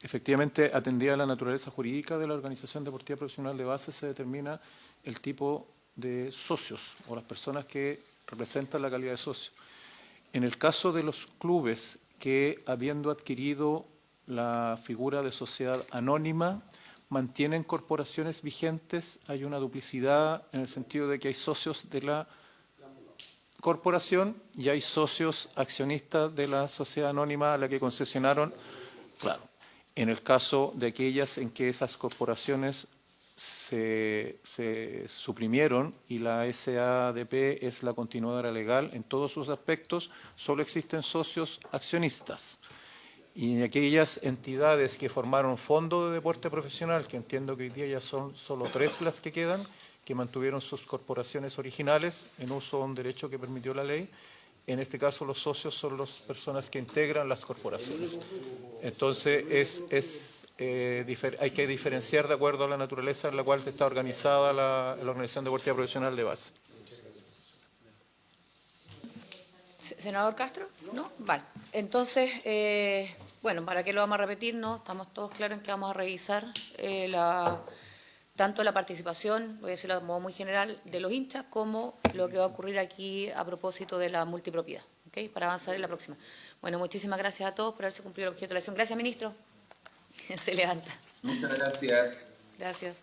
efectivamente, atendida a la naturaleza jurídica de la organización deportiva profesional de base, se determina el tipo de socios o las personas que representan la calidad de socio. En el caso de los clubes que, habiendo adquirido la figura de sociedad anónima, mantienen corporaciones vigentes, hay una duplicidad en el sentido de que hay socios de la corporación y hay socios accionistas de la sociedad anónima a la que concesionaron. Claro, en el caso de aquellas en que esas corporaciones se suprimieron y la SADP es la continuadora legal en todos sus aspectos, solo existen socios accionistas. Y en aquellas entidades que formaron fondo de deporte profesional, que entiendo que hoy día ya son solo 3 las que quedan, que mantuvieron sus corporaciones originales en uso de un derecho que permitió la ley, en este caso los socios son las personas que integran las corporaciones. Entonces hay que diferenciar de acuerdo a la naturaleza en la cual está organizada la organización deportiva profesional de base. ¿Senador Castro? ¿No? Vale. Entonces, bueno, ¿para qué lo vamos a repetir? No, estamos todos claros en que vamos a revisar tanto la participación, voy a decirlo de modo muy general, de los hinchas, como lo que va a ocurrir aquí a propósito de la multipropiedad, ¿ok? Para avanzar en la próxima. Bueno, muchísimas gracias a todos por haberse cumplido el objeto de la sesión. Gracias, ministro. Se levanta. Muchas gracias. Gracias.